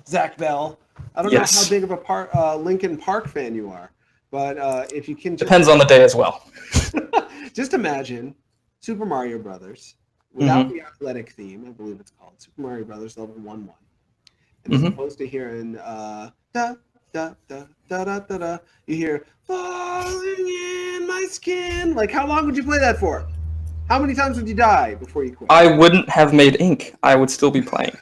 Zack Bell. I don't know how big of a Linkin Park fan you are, but if you can. Depends on the day as well. Just imagine Super Mario Brothers without the athletic theme. I believe it's called Super Mario Brothers Level 1-1. And as opposed to hearing da da da da da da da, you hear falling in my skin. Like, how long would you play that for? How many times would you die before you quit? I wouldn't have made Ink. I would still be playing.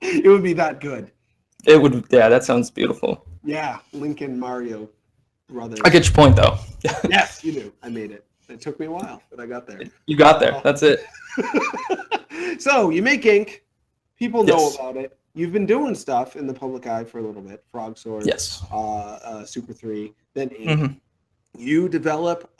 It would be that good. It would. Yeah, that sounds beautiful. Yeah, Lincoln Mario Brothers. I get your point, though. Yes, you do. I made it. It took me a while, but I got there. You got there. That's it. So you make Ink. People know about it. You've been doing stuff in the public eye for a little bit. Frog Sword. Yes. Super 3. Then Ink. You develop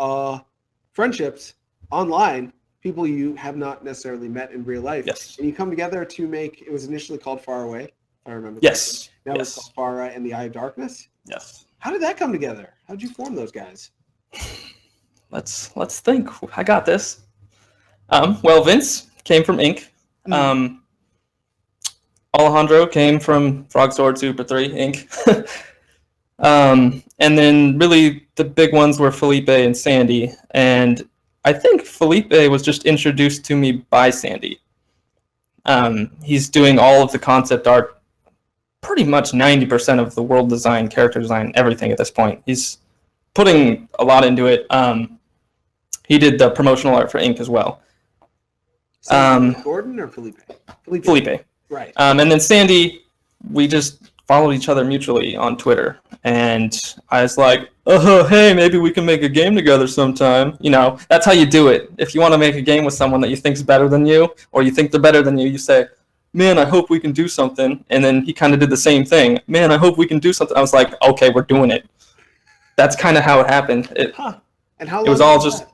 friendships online. People you have not necessarily met in real life. Yes. And you come together to make. It was initially called Far Away, if I remember. Yes. Correctly. Now it's called Fara and the Eye of Darkness. Yes. How did that come together? How did you form those guys? Let's think. I got this. Well, Vince came from Ink. Alejandro came from Frog Sword Super 3 Ink. And then really the big ones were Felipe and Sandy. And I think Felipe was just introduced to me by Sandy. He's doing all of the concept art, pretty much 90% of the world design, character design, everything at this point. He's putting a lot into it. He did the promotional art for Ink as well. Gordon or Felipe? Felipe. Right. And then Sandy, we just followed each other mutually on Twitter. And I was like, oh, hey, maybe we can make a game together sometime. You know, that's how you do it. If you want to make a game with someone that you think's better than you, or you think they're better than you say, man, I hope we can do something. And then he kind of did the same thing. Man, I hope we can do something. I was like, okay, we're doing it. That's kind of how it happened. And how long it was all just...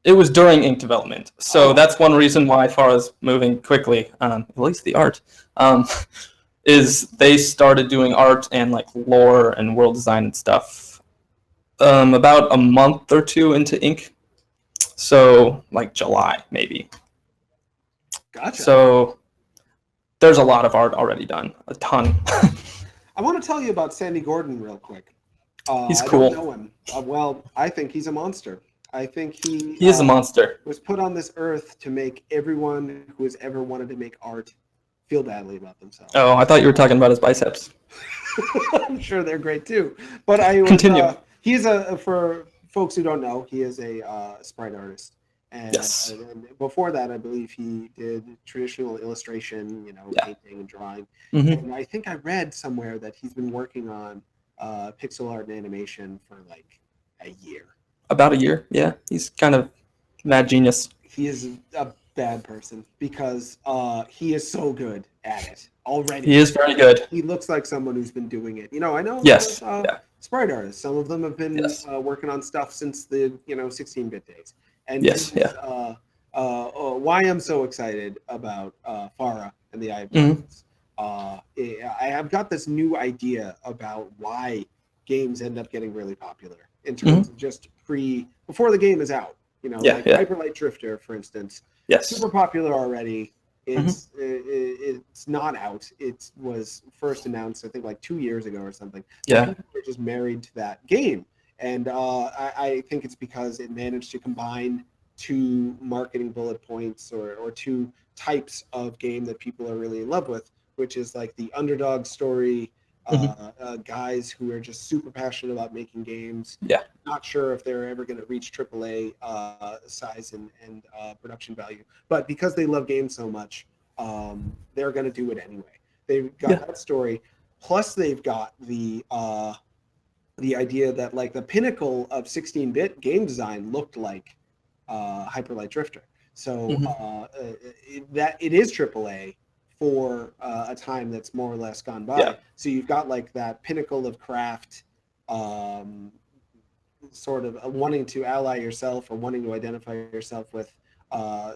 It was during Ink development. So that's one reason why Fara's moving quickly, at least the art, is they started doing art and like lore and world design and stuff about a month or two into Ink. So like July, maybe. Gotcha. So there's a lot of art already done, a ton. I want to tell you about Sandy Gordon real quick. He's cool. I don't know him. Well, I think he's a monster. I think he is a monster. Was put on this earth to make everyone who has ever wanted to make art feel badly about themselves. Oh, I thought you were talking about his biceps. I'm sure they're great too. But I continue. He's for folks who don't know, he is a sprite artist. And, Yes. and before that, I believe he did traditional illustration, Yeah. painting and drawing. Mhm. And I think I read somewhere that he's been working on pixel art and animation for like a year. About a year. Yeah, he's kind of mad genius. He is a bad person because he is so good at it already. He is very good. He looks like someone who's been doing it. I know Yes. yeah. Sprite artists. Some of them have been Yes. working on stuff since the 16-bit days. And Yes, why I'm so excited about Fara and the Eye of Mhm. Darkness. I have got this new idea about why games end up getting really popular in terms of just before the game is out. Yeah, like yeah. Hyper Light Drifter, for instance. Yes. Super popular already. It's not out. It was first announced, I think, like 2 years ago or something. Yeah. People are just married to that game, and I think it's because it managed to combine two marketing bullet points or two types of game that people are really in love with, which is like the underdog story. Guys who are just super passionate about making games. Yeah. Not sure if they're ever going to reach AAA size and production value, but because they love games so much, they're going to do it anyway. They've got that story, plus they've got the idea that like the pinnacle of 16-bit game design looked like Hyper Light Drifter. So that it is AAA for a time that's more or less gone by. Yeah. So you've got like that pinnacle of craft, sort of wanting to ally yourself or wanting to identify yourself with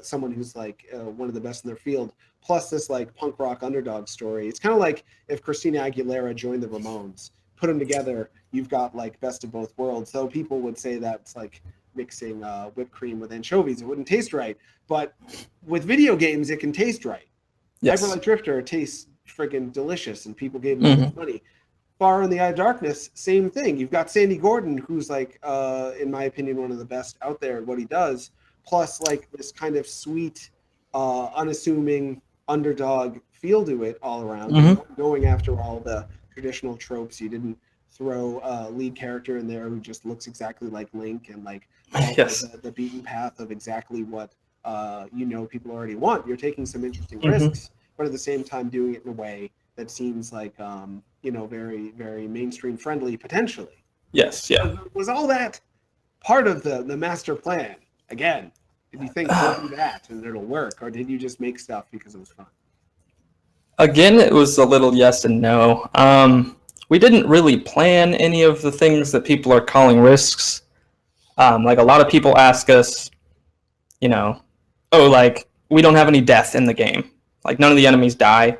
someone who's like one of the best in their field, plus this like punk rock underdog story. It's kind of like if Christina Aguilera joined the Ramones, put them together, you've got like best of both worlds. Though people would say that's like mixing whipped cream with anchovies. It wouldn't taste right. But with video games, it can taste right. Yes. Hyper Light Drifter tastes friggin' delicious, and people gave him money. Far in the Eye of Darkness, same thing. You've got Sandy Gordon, who's like, in my opinion, one of the best out there at what he does. Plus, like this kind of sweet, unassuming underdog feel to it all around. Going after all the traditional tropes. You didn't throw a lead character in there who just looks exactly like Link and like the beaten path of exactly what people already want. You're taking some interesting risks, but at the same time doing it in a way that seems like very, very mainstream friendly potentially. Yes, yeah. Was all that part of the master plan? Again, did you think we'll do that and it'll work, or did you just make stuff because it was fun? Again, it was a little yes and no. We didn't really plan any of the things that people are calling risks. Like a lot of people ask us, we don't have any death in the game. Like none of the enemies die.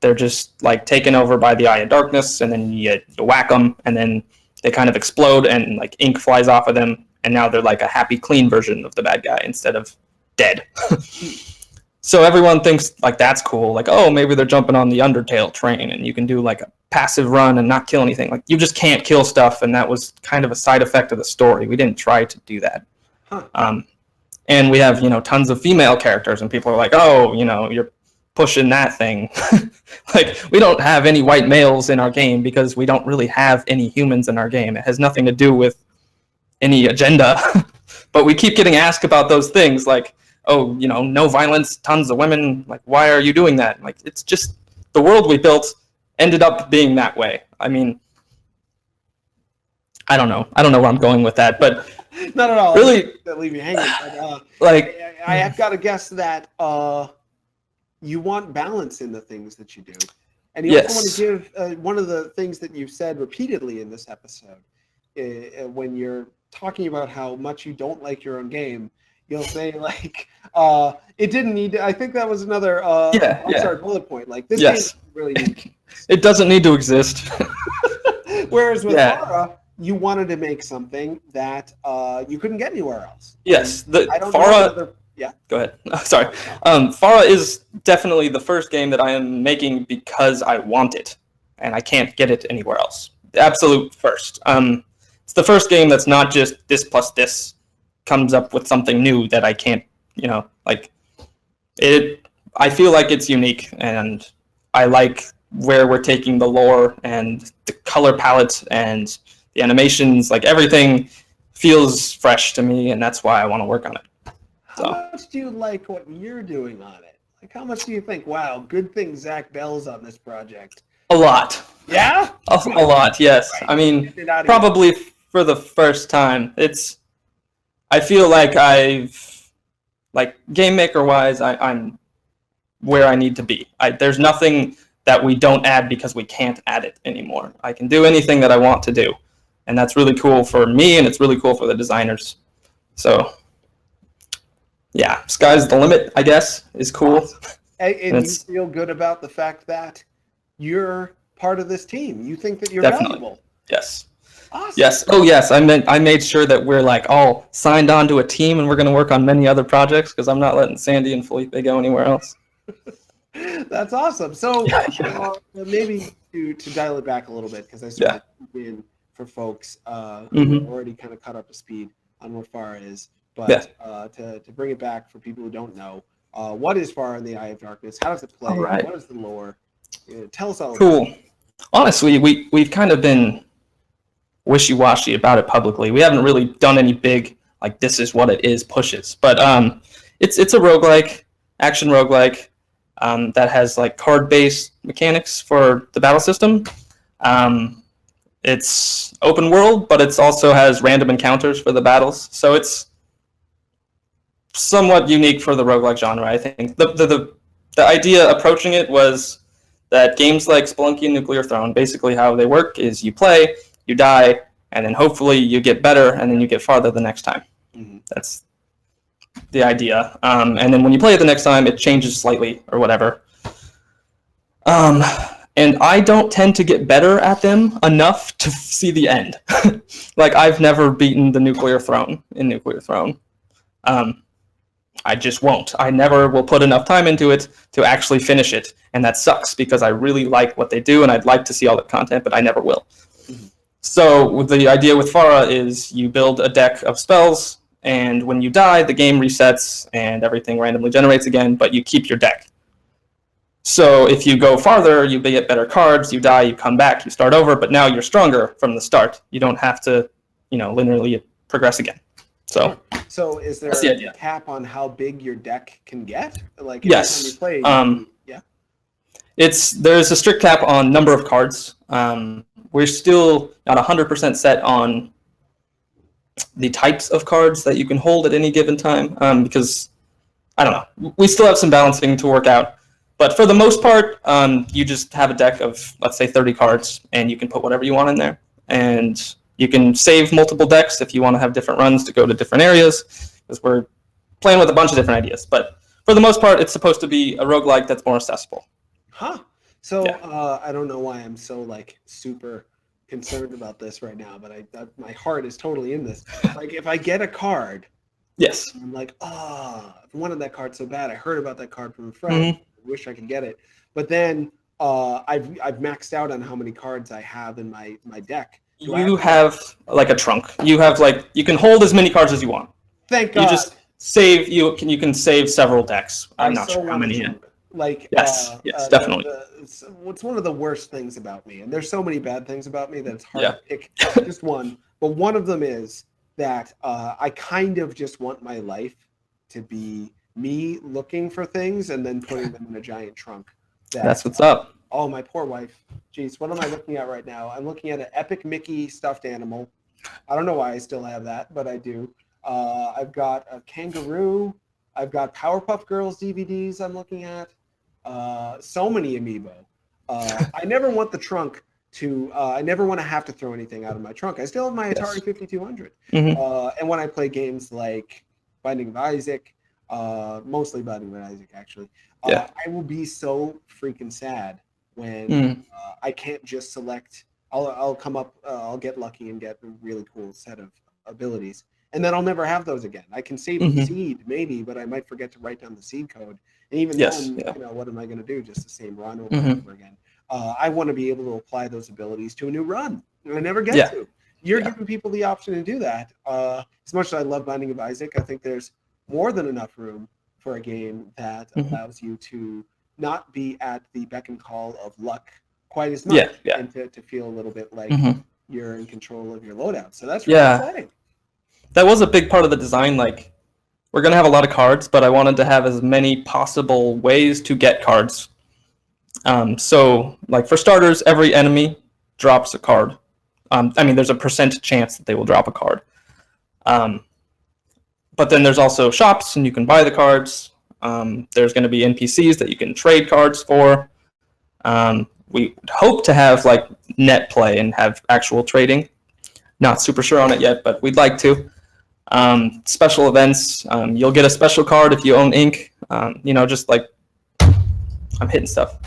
They're just like taken over by the Eye of Darkness, and then you whack them, and then they kind of explode, and like ink flies off of them, and now they're like a happy, clean version of the bad guy instead of dead. So everyone thinks like that's cool. Like, oh, maybe they're jumping on the Undertale train, and you can do like a passive run and not kill anything. Like you just can't kill stuff, and that was kind of a side effect of the story. We didn't try to do that. And we have tons of female characters, and people are like, oh, you're pushing that thing. Like we don't have any white males in our game because we don't really have any humans in our game. It has nothing to do with any agenda. But we keep getting asked about those things, like, oh, no violence, tons of women. Like, why are you doing that? Like, it's just the world we built ended up being that way. I mean, I don't know where I'm going with that, but not at all. Really, that leave you hanging. But, like, I have got to guess that you want balance in the things that you do, and you also want to give one of the things that you've said repeatedly in this episode, when you're talking about how much you don't like your own game. You'll say like, it didn't need to, I think that was another bullet point. Like this game really need it doesn't need to exist. Whereas with Fara, you wanted to make something that you couldn't get anywhere else. Yes, Fara. Yeah. Go ahead. Sorry. Fara is definitely the first game that I am making because I want it, and I can't get it anywhere else. The absolute first. It's the first game that's not just this plus this comes up with something new that I can't, I feel like it's unique, and I like where we're taking the lore and the color palette and the animations, like everything feels fresh to me, and that's why I want to work on it. How much do you like what you're doing on it? Like, how much do you think, wow, good thing Zack Bell's on this project? A lot. Yeah? A lot, yes. Right. I mean, Get it out of probably for the first time. I feel like game maker wise, I'm where I need to be. There's nothing that we don't add because we can't add it anymore. I can do anything that I want to do. And that's really cool for me, and it's really cool for the designers. So, yeah, sky's the limit, I guess, is cool. Awesome. And you feel good about the fact that you're part of this team. You think that you're valuable. Yes. Awesome. Yes. Oh, yes. I made sure that we're like all signed on to a team, and we're going to work on many other projects because I'm not letting Sandy and Felipe go anywhere else. That's awesome. So maybe to dial it back a little bit, because I sort of in for folks who are already kind of caught up to speed on what Fara is, but to bring it back for people who don't know, what is Fara in the Eye of Darkness? How does it play? Right. What is the lore? Tell us all. Cool. Honestly, we've kind of been wishy-washy about it publicly. We haven't really done any big like this is what it is pushes, but it's a roguelike, action roguelike that has like card-based mechanics for the battle system. It's open world, but it also has random encounters for the battles, so it's somewhat unique for the roguelike genre. I think the idea approaching it was that games like Spelunky and Nuclear Throne, basically how they work is you play, you die, and then hopefully you get better, and then you get farther the next time. That's the idea. And then when you play it the next time, it changes slightly or whatever. And I don't tend to get better at them enough to see the end. Like, I've never beaten the Nuclear Throne in Nuclear Throne. I just won't. I never will put enough time into it to actually finish it. And that sucks because I really like what they do and I'd like to see all the content, but I never will. So the idea with Fara is you build a deck of spells, and when you die, the game resets and everything randomly generates again, but you keep your deck. So if you go farther, you get better cards, you die, you come back, you start over, but now you're stronger from the start. You don't have to, linearly progress again. So is there a cap on how big your deck can get? Like yes. Every time you play, There's a strict cap on number of cards. We're still not 100% set on the types of cards that you can hold at any given time because, I don't know, we still have some balancing to work out. But for the most part, you just have a deck of, let's say, 30 cards, and you can put whatever you want in there. And you can save multiple decks if you want to have different runs to go to different areas, because we're playing with a bunch of different ideas. But for the most part, it's supposed to be a roguelike that's more accessible. Huh. So I don't know why I'm so super concerned about this right now, but my heart is totally in this. Like, if I get a card, yes, I'm like, I wanted that card so bad. I heard about that card from a friend. I wish I could get it. But then I've maxed out on how many cards I have in my deck. You have like a trunk. You have you can hold as many cards as you want. Thank God. You just save. You can save several decks. I'm not sure how many. Yes, definitely. What's one of the worst things about me, and there's so many bad things about me that it's hard to pick just one. But one of them is that I kind of just want my life to be me looking for things and then putting them in a giant trunk. That's what's up. Oh, my poor wife. Jeez, what am I looking at right now? I'm looking at an Epic Mickey stuffed animal. I don't know why I still have that, but I do. I've got a kangaroo. I've got Powerpuff Girls DVDs I'm looking at. So many amiibo. I never want the trunk to, I never want to have to throw anything out of my trunk. I still have my Atari 5200. And when I play games like Binding of Isaac, mostly Binding of Isaac actually, I will be so freaking sad when I can't just select. I'll come up, I'll get lucky and get a really cool set of abilities, and then I'll never have those again. I can save the seed maybe, but I might forget to write down the seed code, and even then, what am I going to do? Just the same run over and over again. I want to be able to apply those abilities to a new run, and I never get to. You're giving people the option to do that. As much as I love Binding of Isaac, I think there's more than enough room for a game that allows you to not be at the beck and call of luck quite as much, and to feel a little bit like you're in control of your loadout. So that's really exciting. That was a big part of the design. we're going to have a lot of cards, but I wanted to have as many possible ways to get cards. So, like for starters, every enemy drops a card. There's a percent chance that they will drop a card. But then there's also shops, and you can buy the cards. There's going to be NPCs that you can trade cards for. We hope to have like net play and have actual trading. Not super sure on it yet, but we'd like to. Special events, you'll get a special card if you own ink. Just like I'm hitting stuff.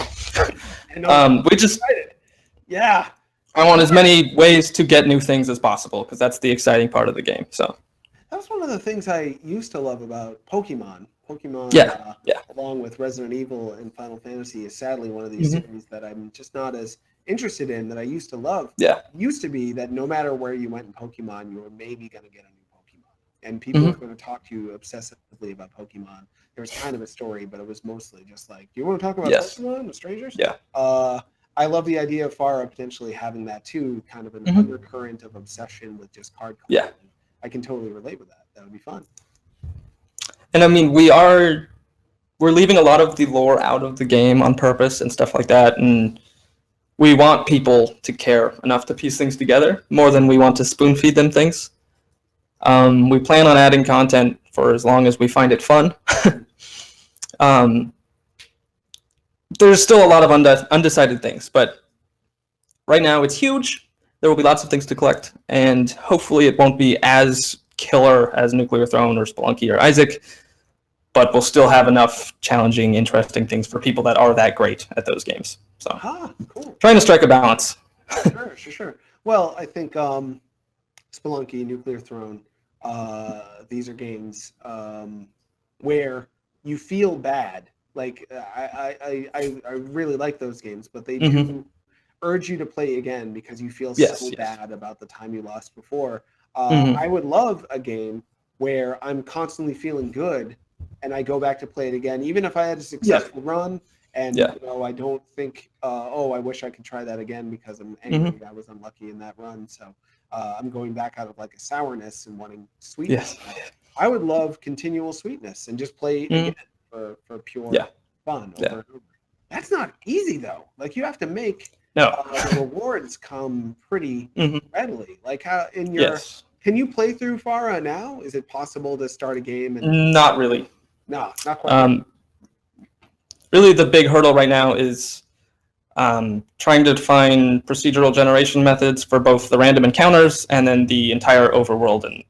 Yeah. I want as many ways to get new things as possible because that's the exciting part of the game. So That's one of the things I used to love about Pokemon. Along with Resident Evil and Final Fantasy, is sadly one of these series that I'm just not as interested in that I used to love. Yeah. It used to be that no matter where you went in Pokemon, you were maybe going to get a new Pokemon. And people were going to talk to you obsessively about Pokemon. There was kind of a story, but it was mostly just like, do you want to talk about Pokemon with strangers? Yeah. I love the idea of Fara potentially having that too, kind of an undercurrent of obsession with just card collecting. Yeah. I can totally relate with that. That would be fun. And I mean, we're leaving a lot of the lore out of the game on purpose and stuff like that, and we want people to care enough to piece things together more than we want to spoon feed them things. We plan on adding content for as long as we find it fun. There's still a lot of undecided things, but right now it's huge. There will be lots of things to collect, and hopefully it won't be as killer as Nuclear Throne or Spelunky or Isaac, but we'll still have enough challenging, interesting things for people that are that great at those games. So, cool. Trying to strike a balance. Sure. Well, I think Spelunky, Nuclear Throne, these are games where you feel bad. Like I really like those games, but they do urge you to play again because you feel so bad about the time you lost before. I would love a game where I'm constantly feeling good and I go back to play it again, even if I had a successful run and I don't think, I wish I could try that again because I'm angry I was unlucky in that run. So I'm going back out of like a sourness and wanting sweetness. I would love continual sweetness and just play again for pure fun. Over and over. That's not easy though. Like you have to make the rewards come pretty readily. Like how in your can you play through Fara now? Is it possible to start a game and Not really. No, not quite. Really the big hurdle right now is trying to find procedural generation methods for both the random encounters and then the entire overworld and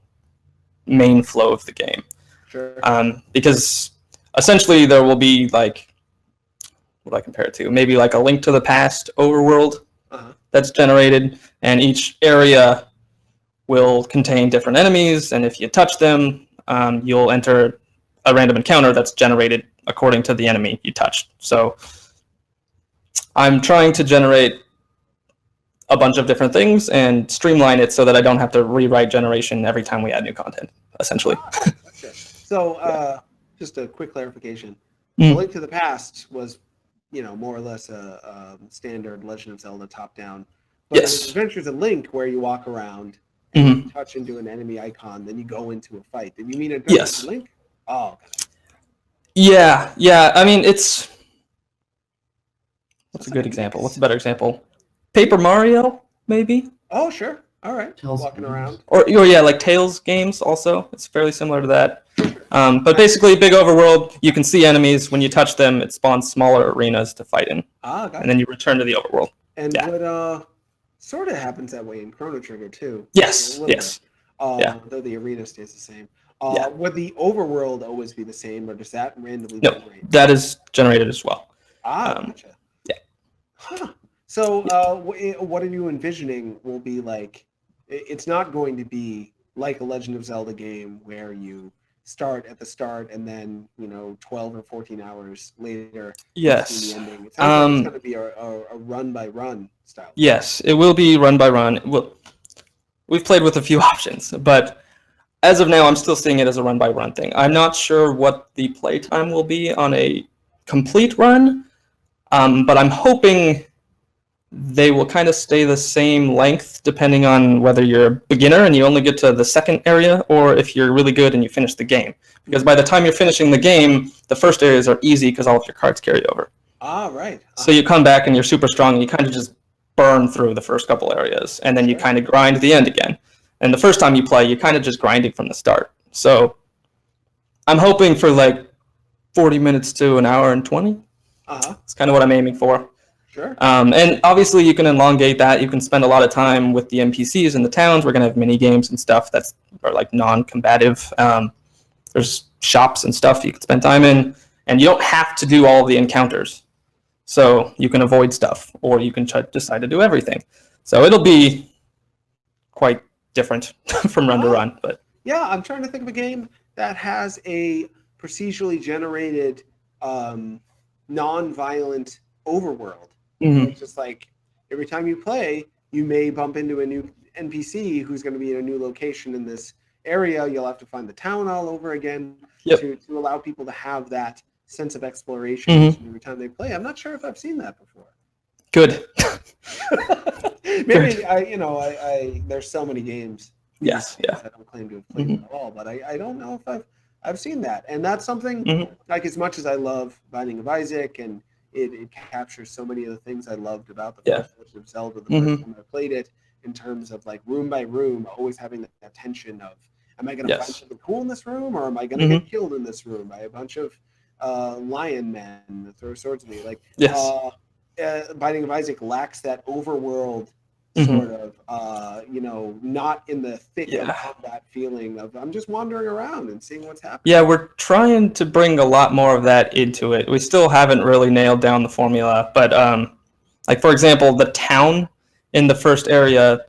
main flow of the game. Sure. Because essentially there will be like, what do I compare it to? Maybe like a Link to the Past overworld that's generated, and each area will contain different enemies, and if you touch them, you'll enter a random encounter that's generated according to the enemy you touched. So I'm trying to generate a bunch of different things and streamline it so that I don't have to rewrite generation every time we add new content, essentially. Gotcha. So just a quick clarification. The Link to the Past was, more or less a standard Legend of Zelda top-down. But there's Adventures of Link where you walk around and you touch into an enemy icon, then you go into a fight. Did you mean Adventures of Link? Oh, okay. Yeah. I mean, what's a good example? What's a better example? Paper Mario, maybe? Oh, sure. All right. Walking around. Or like Tales games also. It's fairly similar to that. But basically, big overworld, you can see enemies. When you touch them, it spawns smaller arenas to fight in. Gotcha. And then you return to the overworld. And what sort of happens that way in Chrono Trigger, too. Yes. Though the arena stays the same. Would the overworld always be the same, or does that randomly generate? That is generated as well. Gotcha. Yeah. Huh. So what are you envisioning will be like? It's not going to be like a Legend of Zelda game where you start at the start and then 12 or 14 hours later yes the ending. It sounds like it's going to be a run by run style. Yes, it will be run by run. We've played with a few options, but as of now I'm still seeing it as a run by run thing. I'm not sure what the playtime will be on a complete run, but I'm hoping they will kind of stay the same length depending on whether you're a beginner and you only get to the second area, or if you're really good and you finish the game. Because by the time you're finishing the game, the first areas are easy because all of your cards carry over. Ah, right. So you come back and you're super strong and you kind of just burn through the first couple areas, and then you kind of grind the end again. And the first time you play, you're kind of just grinding from the start. So I'm hoping for like 40 minutes to an hour and 20. It's kind of what I'm aiming for. Sure. And obviously you can elongate that. You can spend a lot of time with the NPCs in the towns. We're going to have mini games and stuff that are like non-combative. There's shops and stuff you can spend time in, and you don't have to do all of the encounters. So you can avoid stuff, or you can decide to do everything. So it'll be quite different from run to run. But yeah, I'm trying to think of a game that has a procedurally generated, non-violent overworld. It's just like every time you play, you may bump into a new NPC who's going to be in a new location in this area. You'll have to find the town all over again to allow people to have that sense of exploration every time they play. I'm not sure if I've seen that before. Good. Maybe I there's so many games. Yes, yeah. I don't claim to have played them at all, but I don't know if I've seen that. And that's something like, as much as I love Binding of Isaac, and it captures so many of the things I loved about the first Legend of Zelda the first time I played it, in terms of like room by room, always having that tension of, am I going to find something cool in this room, or am I going to get killed in this room by a bunch of lion men that throw swords at me? Like, Binding of Isaac lacks that overworld sort of, not in the thick of that feeling of, I'm just wandering around and seeing what's happening. Yeah, we're trying to bring a lot more of that into it. We still haven't really nailed down the formula, but like, for example, the town in the first area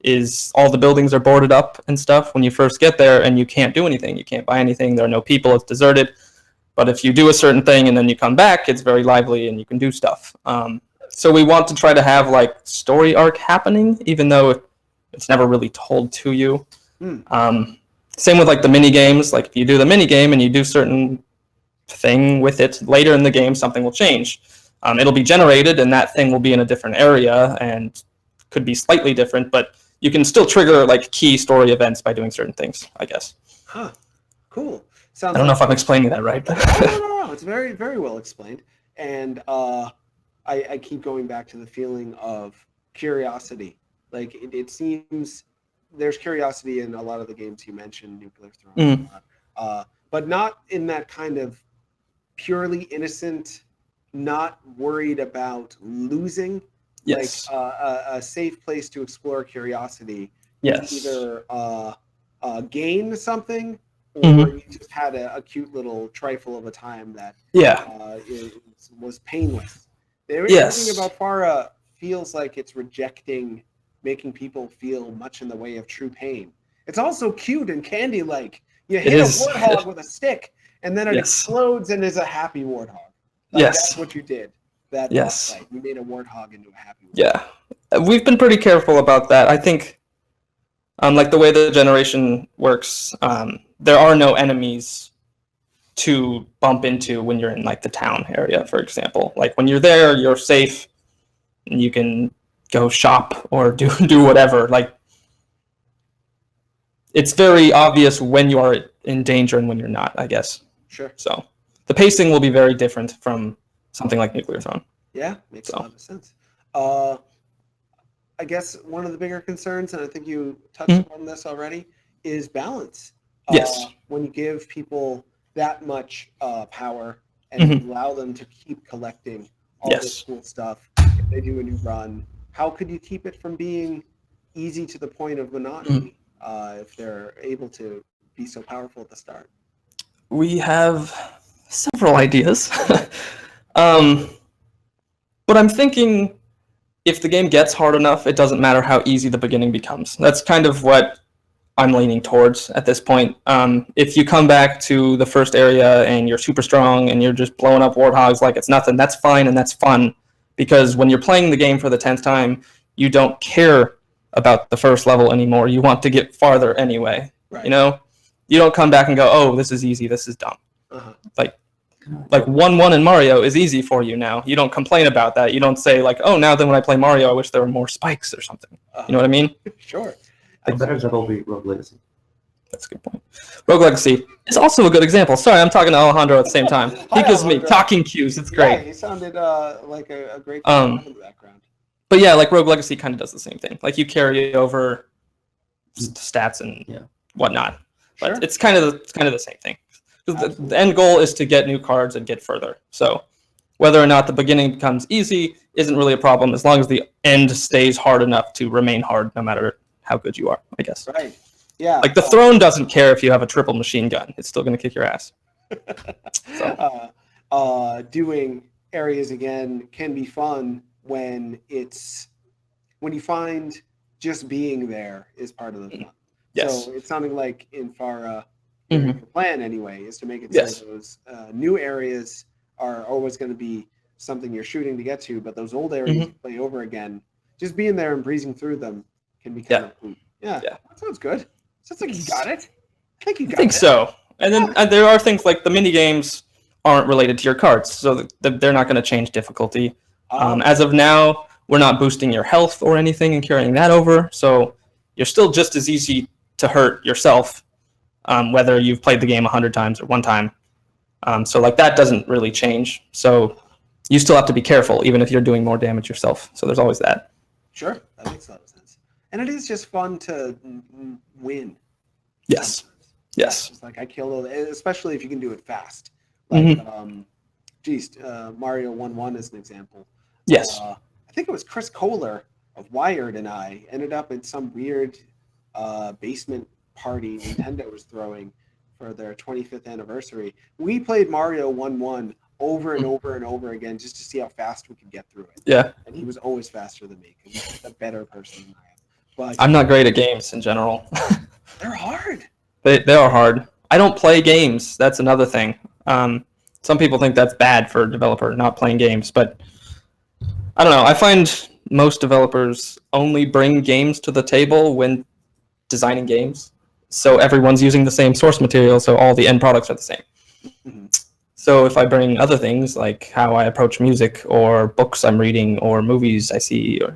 is all the buildings are boarded up and stuff when you first get there, and you can't do anything. You can't buy anything. There are no people. It's deserted. But if you do a certain thing and then you come back, it's very lively and you can do stuff. So we want to try to have like story arc happening, even though it's never really told to you. Same with like the mini games. Like, if you do the mini game and you do certain thing with it, later in the game something will change. It'll be generated, and that thing will be in a different area and could be slightly different, but you can still trigger like key story events by doing certain things, I guess. Cool. I don't know if I'm explaining that right. No, it's very, very well explained. And I keep going back to the feeling of curiosity. Like, it seems there's curiosity in a lot of the games you mentioned, Nuclear Throne, but not in that kind of purely innocent, not worried about losing. Yes. Like a safe place to explore curiosity. Yes. Either gain something, or you just had a cute little trifle of a time that was painless. Everything about Fara feels like it's rejecting making people feel much in the way of true pain. It's also cute and candy-like. You hit a warthog with a stick, and then it explodes and is a happy warthog. Like, that's what you did. That night. You made a warthog into a happy warthog. Yeah. We've been pretty careful about that. I think, like the way the generation works, there are no enemies to bump into when you're in like the town area, for example. Like, when you're there, you're safe, and you can go shop or do whatever. Like, it's very obvious when you are in danger and when you're not, I guess. Sure. So the pacing will be very different from something like Nuclear Throne. Yeah, makes a lot of sense. I guess one of the bigger concerns, and I think you touched upon this already, is balance. Yes. When you give people that much power and allow them to keep collecting all this cool stuff, if they do a new run, how could you keep it from being easy to the point of monotony if they're able to be so powerful at the start? We have several ideas. But I'm thinking, if the game gets hard enough, it doesn't matter how easy the beginning becomes. That's kind of what I'm leaning towards at this point. If you come back to the first area and you're super strong and you're just blowing up warthogs like it's nothing, that's fine and that's fun. Because when you're playing the game for the 10th time, you don't care about the first level anymore. You want to get farther anyway. Right. You know? You don't come back and go, oh, this is easy, this is dumb. Like, Like 1-1 in Mario is easy for you now. You don't complain about that. You don't say like, oh, now then when I play Mario, I wish there were more spikes or something. You know what I mean? Sure. How better does that all be Rogue Legacy? That's a good point. Rogue Legacy is also a good example. Sorry, I'm talking to Alejandro at the same time. He gives me talking cues. It's Yeah, great. he sounded like a great in the background. But yeah, like Rogue Legacy kind of does the same thing. Like you carry over stats and whatnot. But Sure. it's kind of the same thing. The end goal is to get new cards and get further. So whether or not the beginning becomes easy isn't really a problem as long as the end stays hard enough to remain hard no matter how good you are, I guess. Right. Yeah. Like the throne doesn't care if you have a triple machine gun. It's still going to kick your ass. Doing areas again can be fun when you find just being there is part of the fun. Yes. So it's sounding like in Fara, Mhm. your plan anyway is to make it Yes. so those new areas are always going to be something you're shooting to get to, but those old areas you play over again, just being there and breezing through them can be kind of cool. Yeah, that sounds good. Sounds like you got it. I think you got it. I think so. And then there are things like the mini games aren't related to your cards, so they're not going to change difficulty. As of now, we're not boosting your health or anything and carrying that over, so you're still just as easy to hurt yourself, whether you've played the game 100 times or one time. So like that doesn't really change. So you still have to be careful, even if you're doing more damage yourself. So there's always that. Sure, that makes a lot of sense. And it is just fun to win. Yes. Yes. Just like I killed, especially if you can do it fast. Like, Mario 1-1 is an example. Yes. I think it was Chris Kohler of Wired and I ended up in some weird basement party Nintendo was throwing for their 25th anniversary. We played Mario 1-1 over and over and over again just to see how fast we could get through it. Yeah. And he was always faster than me because he's a better person than I am. But I'm not great at games in general. they're hard. They are hard. I don't play games. That's another thing. Some people think that's bad for a developer not playing games, but I don't know. I find most developers only bring games to the table when designing games. So everyone's using the same source material, so all the end products are the same. So if I bring other things like how I approach music or books I'm reading or movies I see or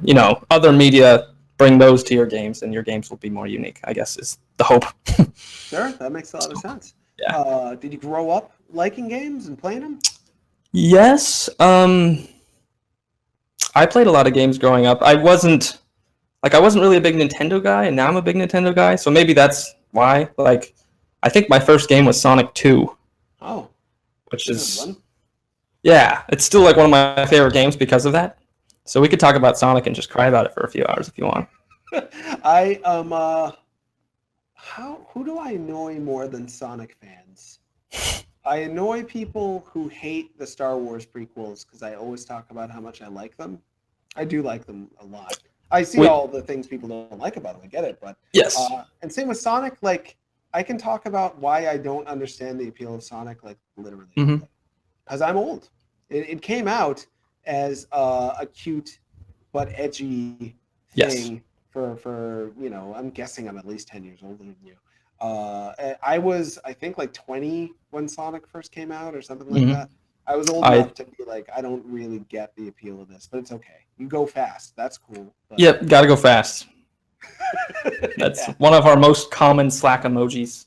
other media, bring those to your games and your games will be more unique, I guess is the hope. Sure, that makes a lot of sense. Yeah. Did you grow up liking games and playing them? Yes. I played a lot of games growing up. I wasn't really a big Nintendo guy, and now I'm a big Nintendo guy, so maybe that's why. Like, I think my first game was Sonic 2. Oh. Which is... Yeah, it's still like one of my favorite games because of that. So we could talk about Sonic and just cry about it for a few hours if you want. Who do I annoy more than Sonic fans? I annoy people who hate the Star Wars prequels because I always talk about how much I like them. I do like them a lot. I see all the things people don't like about them. I get it, but yes. And same with Sonic. Like I can talk about why I don't understand the appeal of Sonic, like literally, because I'm old. It came out as a cute but edgy thing for I'm guessing I'm at least 10 years older than you. I was, I think, like 20 when Sonic first came out or something like that. I was old enough to be like, I don't really get the appeal of this, but it's okay. You go fast. That's cool. But... Yep, gotta go fast. That's one of our most common Slack emojis.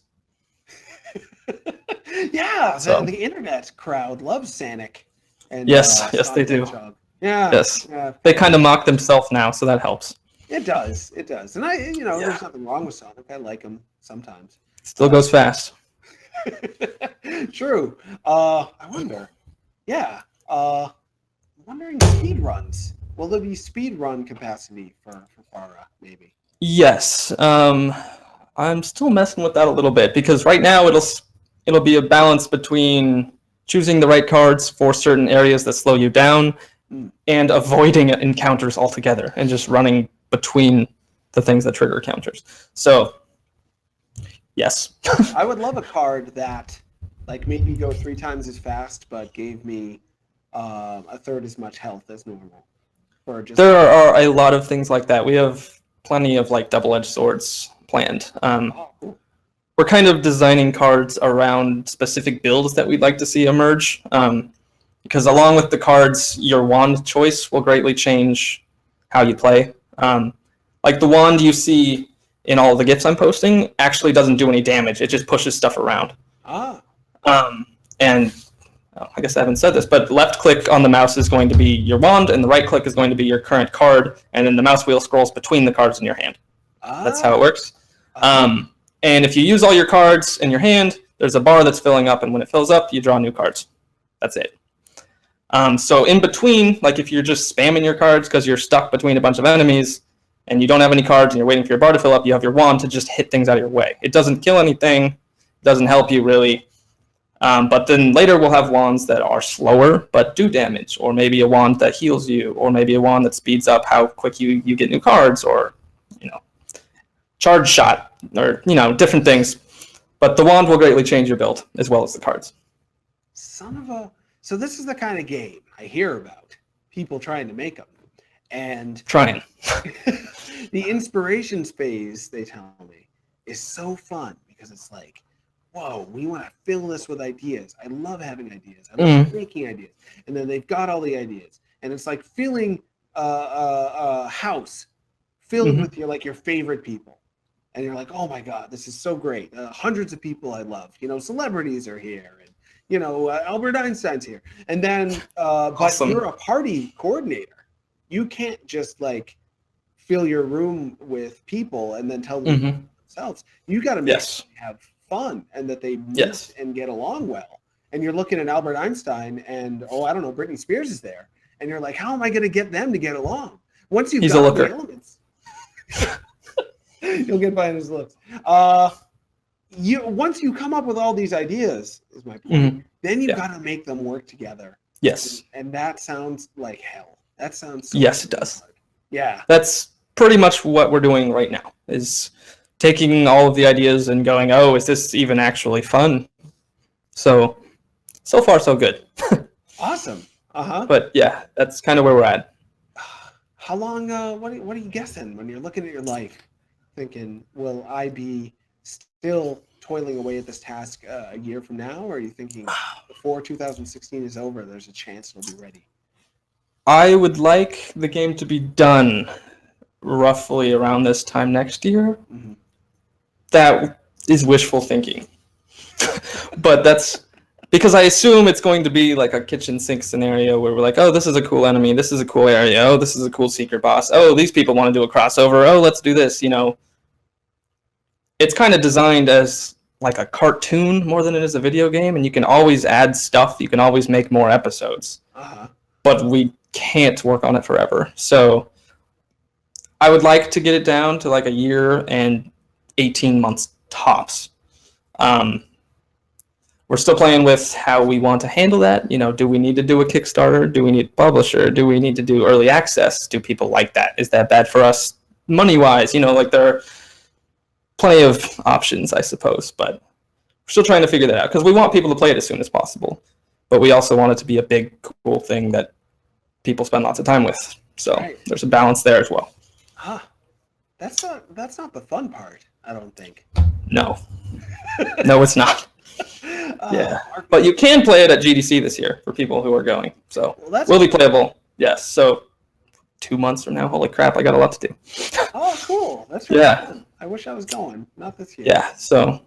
Yeah, the internet crowd loves Sonic. And, yes, Sonic they do. Hedgehog. Yeah. Yes. Yeah, they kind of mock themselves now, so that helps. It does. And there's nothing wrong with Sonic. I like him sometimes. Still goes fast. True. I wonder. Yeah. I'm wondering speed runs. Will there be speed run capacity for Fara, maybe? Yes. I'm still messing with that a little bit because right now it'll be a balance between choosing the right cards for certain areas that slow you down and avoiding encounters altogether and just running between the things that trigger counters. So, yes. I would love a card that like made me go 3 times as fast but gave me a third as much health as normal. There are a lot of things like that. We have plenty of like double-edged swords planned. Cool. we're kind of designing cards around specific builds that we'd like to see emerge. Because along with the cards, your wand choice will greatly change how you play. Like the wand you see in all the GIFs I'm posting actually doesn't do any damage. It just pushes stuff around. And I guess I haven't said this, but left click on the mouse is going to be your wand, and the right click is going to be your current card, and then the mouse wheel scrolls between the cards in your hand. That's how it works. And if you use all your cards in your hand, there's a bar that's filling up, and when it fills up, you draw new cards. That's it. So in between, like if you're just spamming your cards because you're stuck between a bunch of enemies and you don't have any cards and you're waiting for your bar to fill up, you have your wand to just hit things out of your way. It doesn't kill anything, doesn't help you really. But then later we'll have wands that are slower but do damage, or maybe a wand that heals you, or maybe a wand that speeds up how quick you get new cards, or charge shot, or different things. But the wand will greatly change your build as well as the cards. So this is the kind of game I hear about people trying to make them, and Trying. the inspirations phase, they tell me, is so fun because it's like, whoa, we want to fill this with ideas. I love having ideas. I love making ideas. And then they've got all the ideas. And it's like filling a house filled with your favorite people. And you're like, oh my God, this is so great. Hundreds of people I love. Celebrities are here. And, Albert Einstein's here. And then, Awesome. But you're a party coordinator. You can't just fill your room with people and then tell them themselves. You got to make them have fun and that they meet and get along well. And you're looking at Albert Einstein and Britney Spears is there, and you're like, how am I going to get them to get along? Once you've got the elements, you'll get by in his looks. Once you come up with all these ideas, is my point. Then you've got to make them work together. Yes, and that sounds like hell. That sounds it does. Hard. Yeah, that's pretty much what we're doing right now. Is taking all of the ideas and going, oh, is this even actually fun? So far, so good. Awesome. But yeah, that's kind of where we're at. How long, what are you guessing when you're looking at your life, thinking, will I be still toiling away at this task a year from now? Or are you thinking before 2016 is over, there's a chance it'll be ready? I would like the game to be done roughly around this time next year. That is wishful thinking. But that's because I assume it's going to be like a kitchen sink scenario where we're like, oh, this is a cool enemy, this is a cool area, oh, this is a cool secret boss, oh, these people want to do a crossover, oh, let's do this, It's kind of designed as like a cartoon more than it is a video game, and you can always add stuff, you can always make more episodes. But we can't work on it forever. So I would like to get it down to like a year and 18 months tops. We're still playing with how we want to handle that. Do we need to do a Kickstarter? Do we need a publisher? Do we need to do early access? Do people like that? Is that bad for us money-wise? There are plenty of options, I suppose, but we're still trying to figure that out because we want people to play it as soon as possible. But we also want it to be a big, cool thing that people spend lots of time with. So There's a balance there as well. That's not the fun part, I don't think. No. No, it's not. Yeah. But you can play it at GDC this year for people who are going. So will be playable. Yes. So 2 months from now, holy crap, I got a lot to do. Oh, cool. That's really fun. I wish I was going. Not this year. Yeah. So,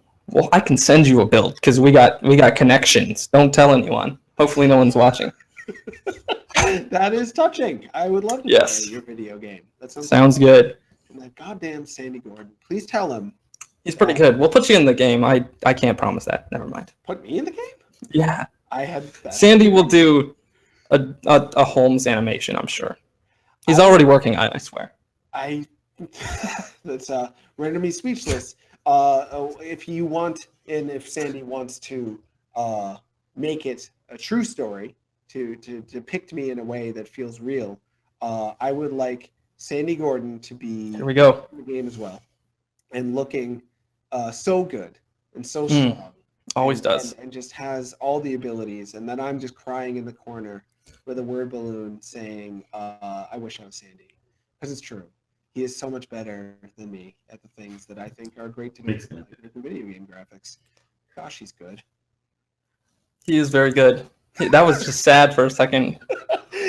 I can send you a build because we got connections. Don't tell anyone. Hopefully no one's watching. That is touching. I would love to play your video game. That sounds good. And that goddamn Sandy Gordon. Please tell him. He's pretty good. We'll put you in the game. I can't promise that. Never mind. Put me in the game? Yeah. I had Sandy will do a Holmes animation, I'm sure. He's already working on it, I swear. That's rendering me speechless. If Sandy wants to make it a true story, to depict me in a way that feels real, I would like Sandy Gordon to be Here we go. in the game as well, and looking so good and so strong. Always does. And just has all the abilities, and then I'm just crying in the corner with a word balloon saying, I wish I was Sandy. Because it's true. he is so much better than me at the things that I think are great to do, Makes sense. like making video game graphics. Gosh, he's good. He is very good. That was just sad for a second.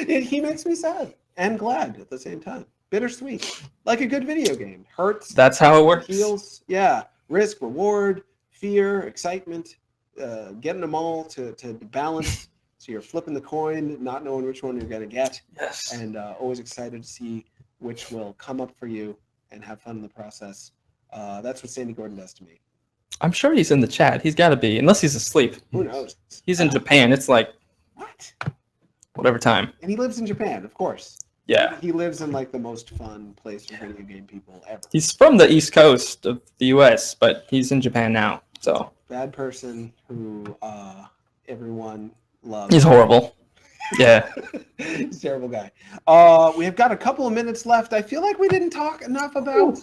He makes me sad and glad at the same time. Bittersweet, like a good video game. Hurts, That's how it works. heals, yeah. Risk, reward, fear, excitement, getting them all to balance. So you're flipping the coin, not knowing which one you're gonna get, Yes. and always excited to see which will come up for you and have fun in the process. That's what Sandy Gordon does to me. I'm sure he's in the chat. He's got to be, unless he's asleep. Who knows? He's in Japan. It's like What? whatever time. And he lives in Japan, of course. Yeah. He lives in like the most fun place for video game people ever. He's from the East Coast of the U.S., but he's in Japan now. So Bad person who everyone loves. he's horrible. Yeah. He's a terrible guy. We have got a couple of minutes left. I feel like we didn't talk enough about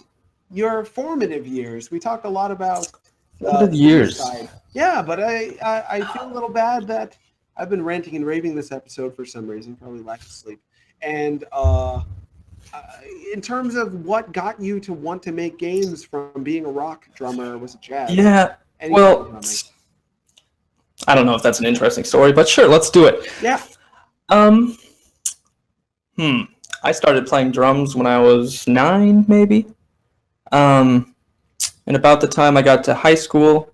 your formative years. We talked a lot about Formative years. side. Yeah, but I feel a little bad that I've been ranting and raving this episode for some reason, probably lack of sleep. And in terms of what got you to want to make games from being a rock drummer, was it jazz? Yeah. Any Well, kind of drumming? I don't know if that's an interesting story, but sure, let's do it. Yeah. I started playing drums when I was 9, maybe. And about the time I got to high school,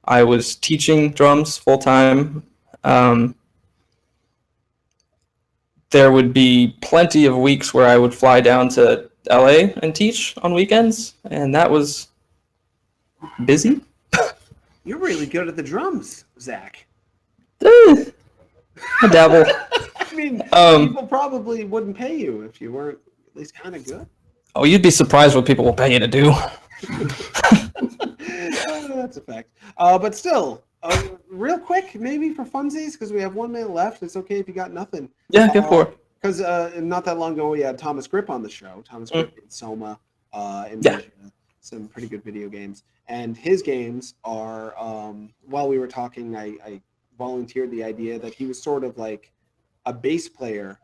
I was teaching drums full time. There would be plenty of weeks where I would fly down to LA and teach on weekends, and that was busy. You're really good at the drums, Zach. I dabble. I mean, people probably wouldn't pay you if you weren't at least kind of good. Oh, you'd be surprised what people will pay you to do. That's a fact. But still, real quick, maybe for funsies, because we have 1 minute left. It's okay if you got nothing. Yeah, go for it. Because not that long ago, we had Thomas Grip on the show. Thomas Grip did Soma, and Yeah. some pretty good video games. And his games are, while we were talking, I volunteered the idea that he was sort of like a bass player,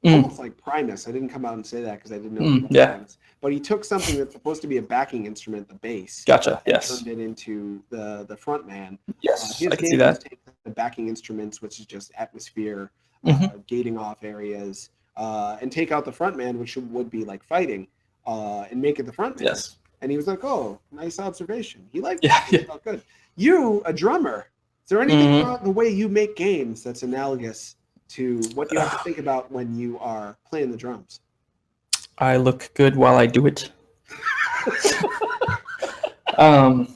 almost like Primus. I didn't come out and say that because I didn't know. Yeah. Primus. But he took something that's supposed to be a backing instrument, the bass, Gotcha. and Yes. turned it into the front man. Yes, His I can see games that. take the backing instruments, which is just atmosphere, Mm-hmm. gating off areas, and take out the front man, which would be like fighting, and make it the front man. Yes. And he was like, "Oh, nice observation." He liked Yeah, it. yeah. It felt good. You, a drummer, is there anything Mhm. about the way you make games that's analogous to what you have to think about when you are playing the drums? I look good while I do it. um,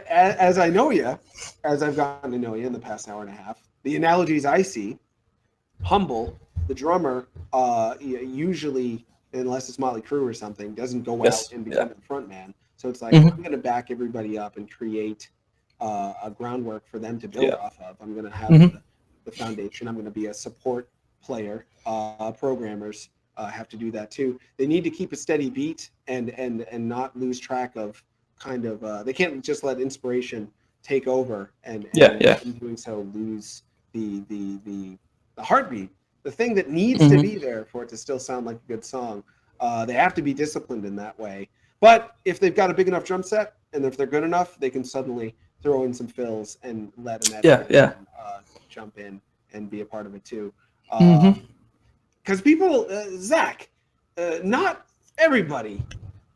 As I know you, as I've gotten to know you in the past hour and a half, the analogies I see: humble, the drummer, usually, unless it's Motley Crue or something, doesn't go Yes, out and become the front man. So it's like, Mhm. I'm going to back everybody up and create a groundwork for them to build Yeah. off of. I'm going to have Mhm. the foundation. I'm going to be a support player. Programmers have to do that too. They need to keep a steady beat and not lose track of kind of. They can't just let inspiration take over and Yeah. in doing so lose the heartbeat, the thing that needs to Mhm. be there for it to still sound like a good song. They have to be disciplined in that way. But if they've got a big enough drum set and if they're good enough, they can suddenly throw in some fills and let an editor, jump in and be a part of it too. Because people, Zach, not everybody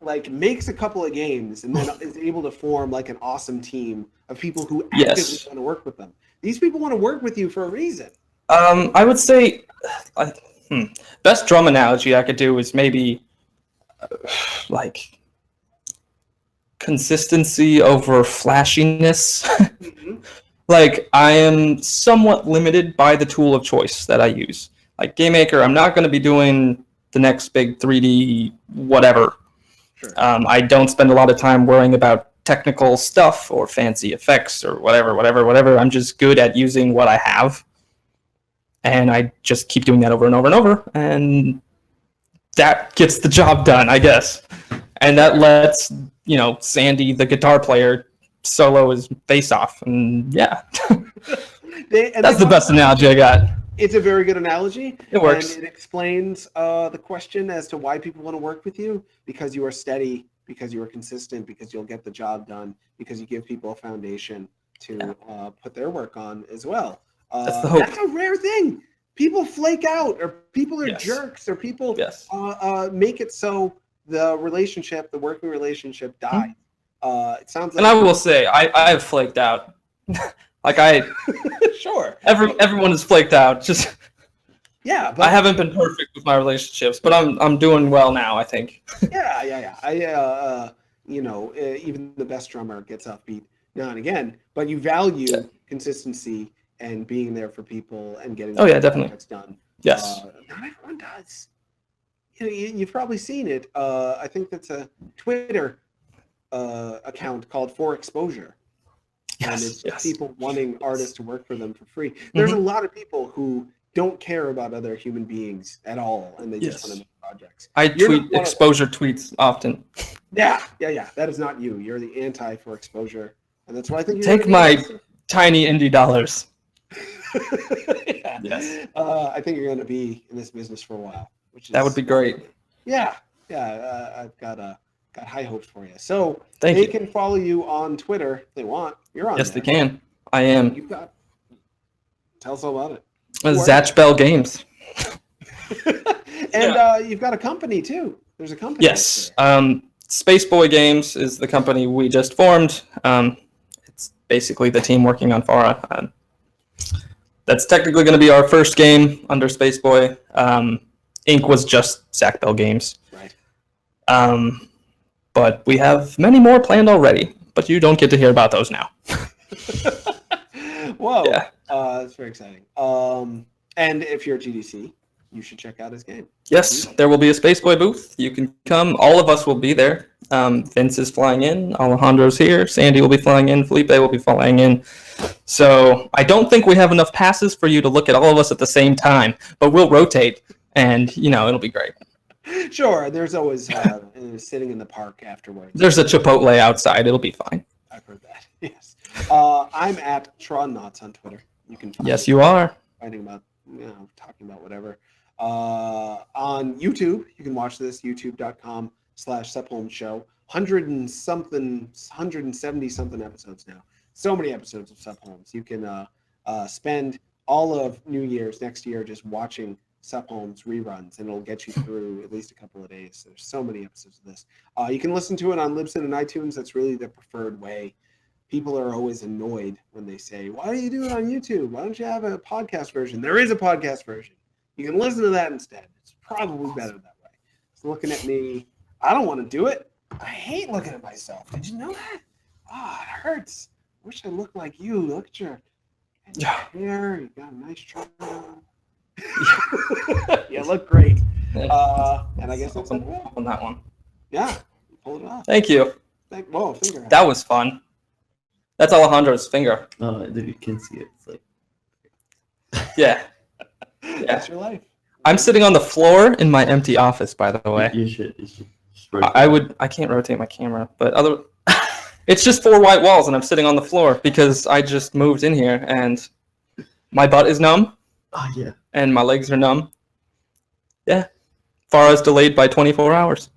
like makes a couple of games and then is able to form like an awesome team of people who actively Yes. want to work with them. These people want to work with you for a reason. I would say, best drum analogy I could do is maybe like consistency over flashiness. Like, I am somewhat limited by the tool of choice that I use. Like GameMaker, I'm not going to be doing the next big 3D whatever. Sure. I don't spend a lot of time worrying about technical stuff or fancy effects or whatever. I'm just good at using what I have. And I just keep doing that over and over and over. And that gets the job done, I guess. And that lets, Sandy, the guitar player, solo his bass off. And yeah, that's the best analogy I got. It's a very good analogy. It works. And it explains the question as to why people want to work with you, because you are steady, because you are consistent, because you'll get the job done, because you give people a foundation to put their work on as well. That's the hope. That's a rare thing. People flake out, or people are Yes. jerks, or people Yes. make it so the working relationship dies. It sounds like And I will say, I have flaked out. sure. Everyone is flaked out. Just Yeah, but I haven't been perfect with my relationships, but I'm doing well now, I think. yeah. Even the best drummer gets offbeat now and again, but you value consistency and being there for people and getting Definitely. projects done. Yes. Not everyone does. You've probably seen it. I think that's a Twitter account called For Exposure. And it's Yes. people wanting artists to work for them for free. There's a lot of people who don't care about other human beings at all, and they just want to make projects. I You're tweet not one of- exposure tweets often. Yeah. That is not you. You're the anti For Exposure, and that's why I think you're Take gonna my be tiny indie dollars. yeah. Yes. I think you're going to be in this business for a while, which is, That would be great. Yeah. I've got high hopes for you. So Thank they you. can follow you on Twitter if they want. You're on. Yes, there. they can. I am. You've got. Tell us all about it. Zack Bell Games. And you've got a company too. There's a company. Yes. Space Boy Games is the company we just formed. It's basically the team working on Fara. That's technically going to be our first game under Space Boy. Inc. was just Zack Bell Games. Right. But we have many more planned already. But you don't get to hear about those now. Whoa. Yeah. That's very exciting. And if you're at GDC, you should check out his game. Yes, there will be a Space Boy booth. You can come. All of us will be there. Vince is flying in. Alejandro's here. Sandy will be flying in. Felipe will be flying in. So I don't think we have enough passes for you to look at all of us at the same time, but we'll rotate, and it'll be great. Sure. There's always sitting in the park afterwards. There's a Chipotle outside. It'll be fine. I've heard that. Yes. I'm at Tron Knots on Twitter. You can find Yes, me you are. writing about, talking about whatever. On YouTube, you can watch this, youtube.com/SupHolmes Show. 170 something episodes now. So many episodes of Sup Holmes. You can spend all of New Year's next year just watching Sup Holmes reruns, and it'll get you through at least a couple of days. There's so many episodes of this. You can listen to it on Libsyn and iTunes. That's really the preferred way. People are always annoyed when they say, "Why do you do it on YouTube? Why don't you have a podcast version?" There is a podcast version. You can listen to that instead. It's probably better that way. It's looking at me. I don't want to do it. I hate looking at myself. Did you know that? It hurts. Wish I looked like you. Look at your hair. You got a nice trim on. You look great. And I guess that's it. On that one. Yeah, you pulled it off. Thank you. Whoa, finger. That was fun. That's Alejandro's finger. Oh, you can see it. It's like Yeah. That's your life. I'm sitting on the floor in my empty office, by the way. you should. I can't rotate my camera, but it's just 4 white walls, and I'm sitting on the floor because I just moved in here, and my butt is numb, Oh yeah. and my legs are numb. Yeah. Fara's delayed by 24 hours.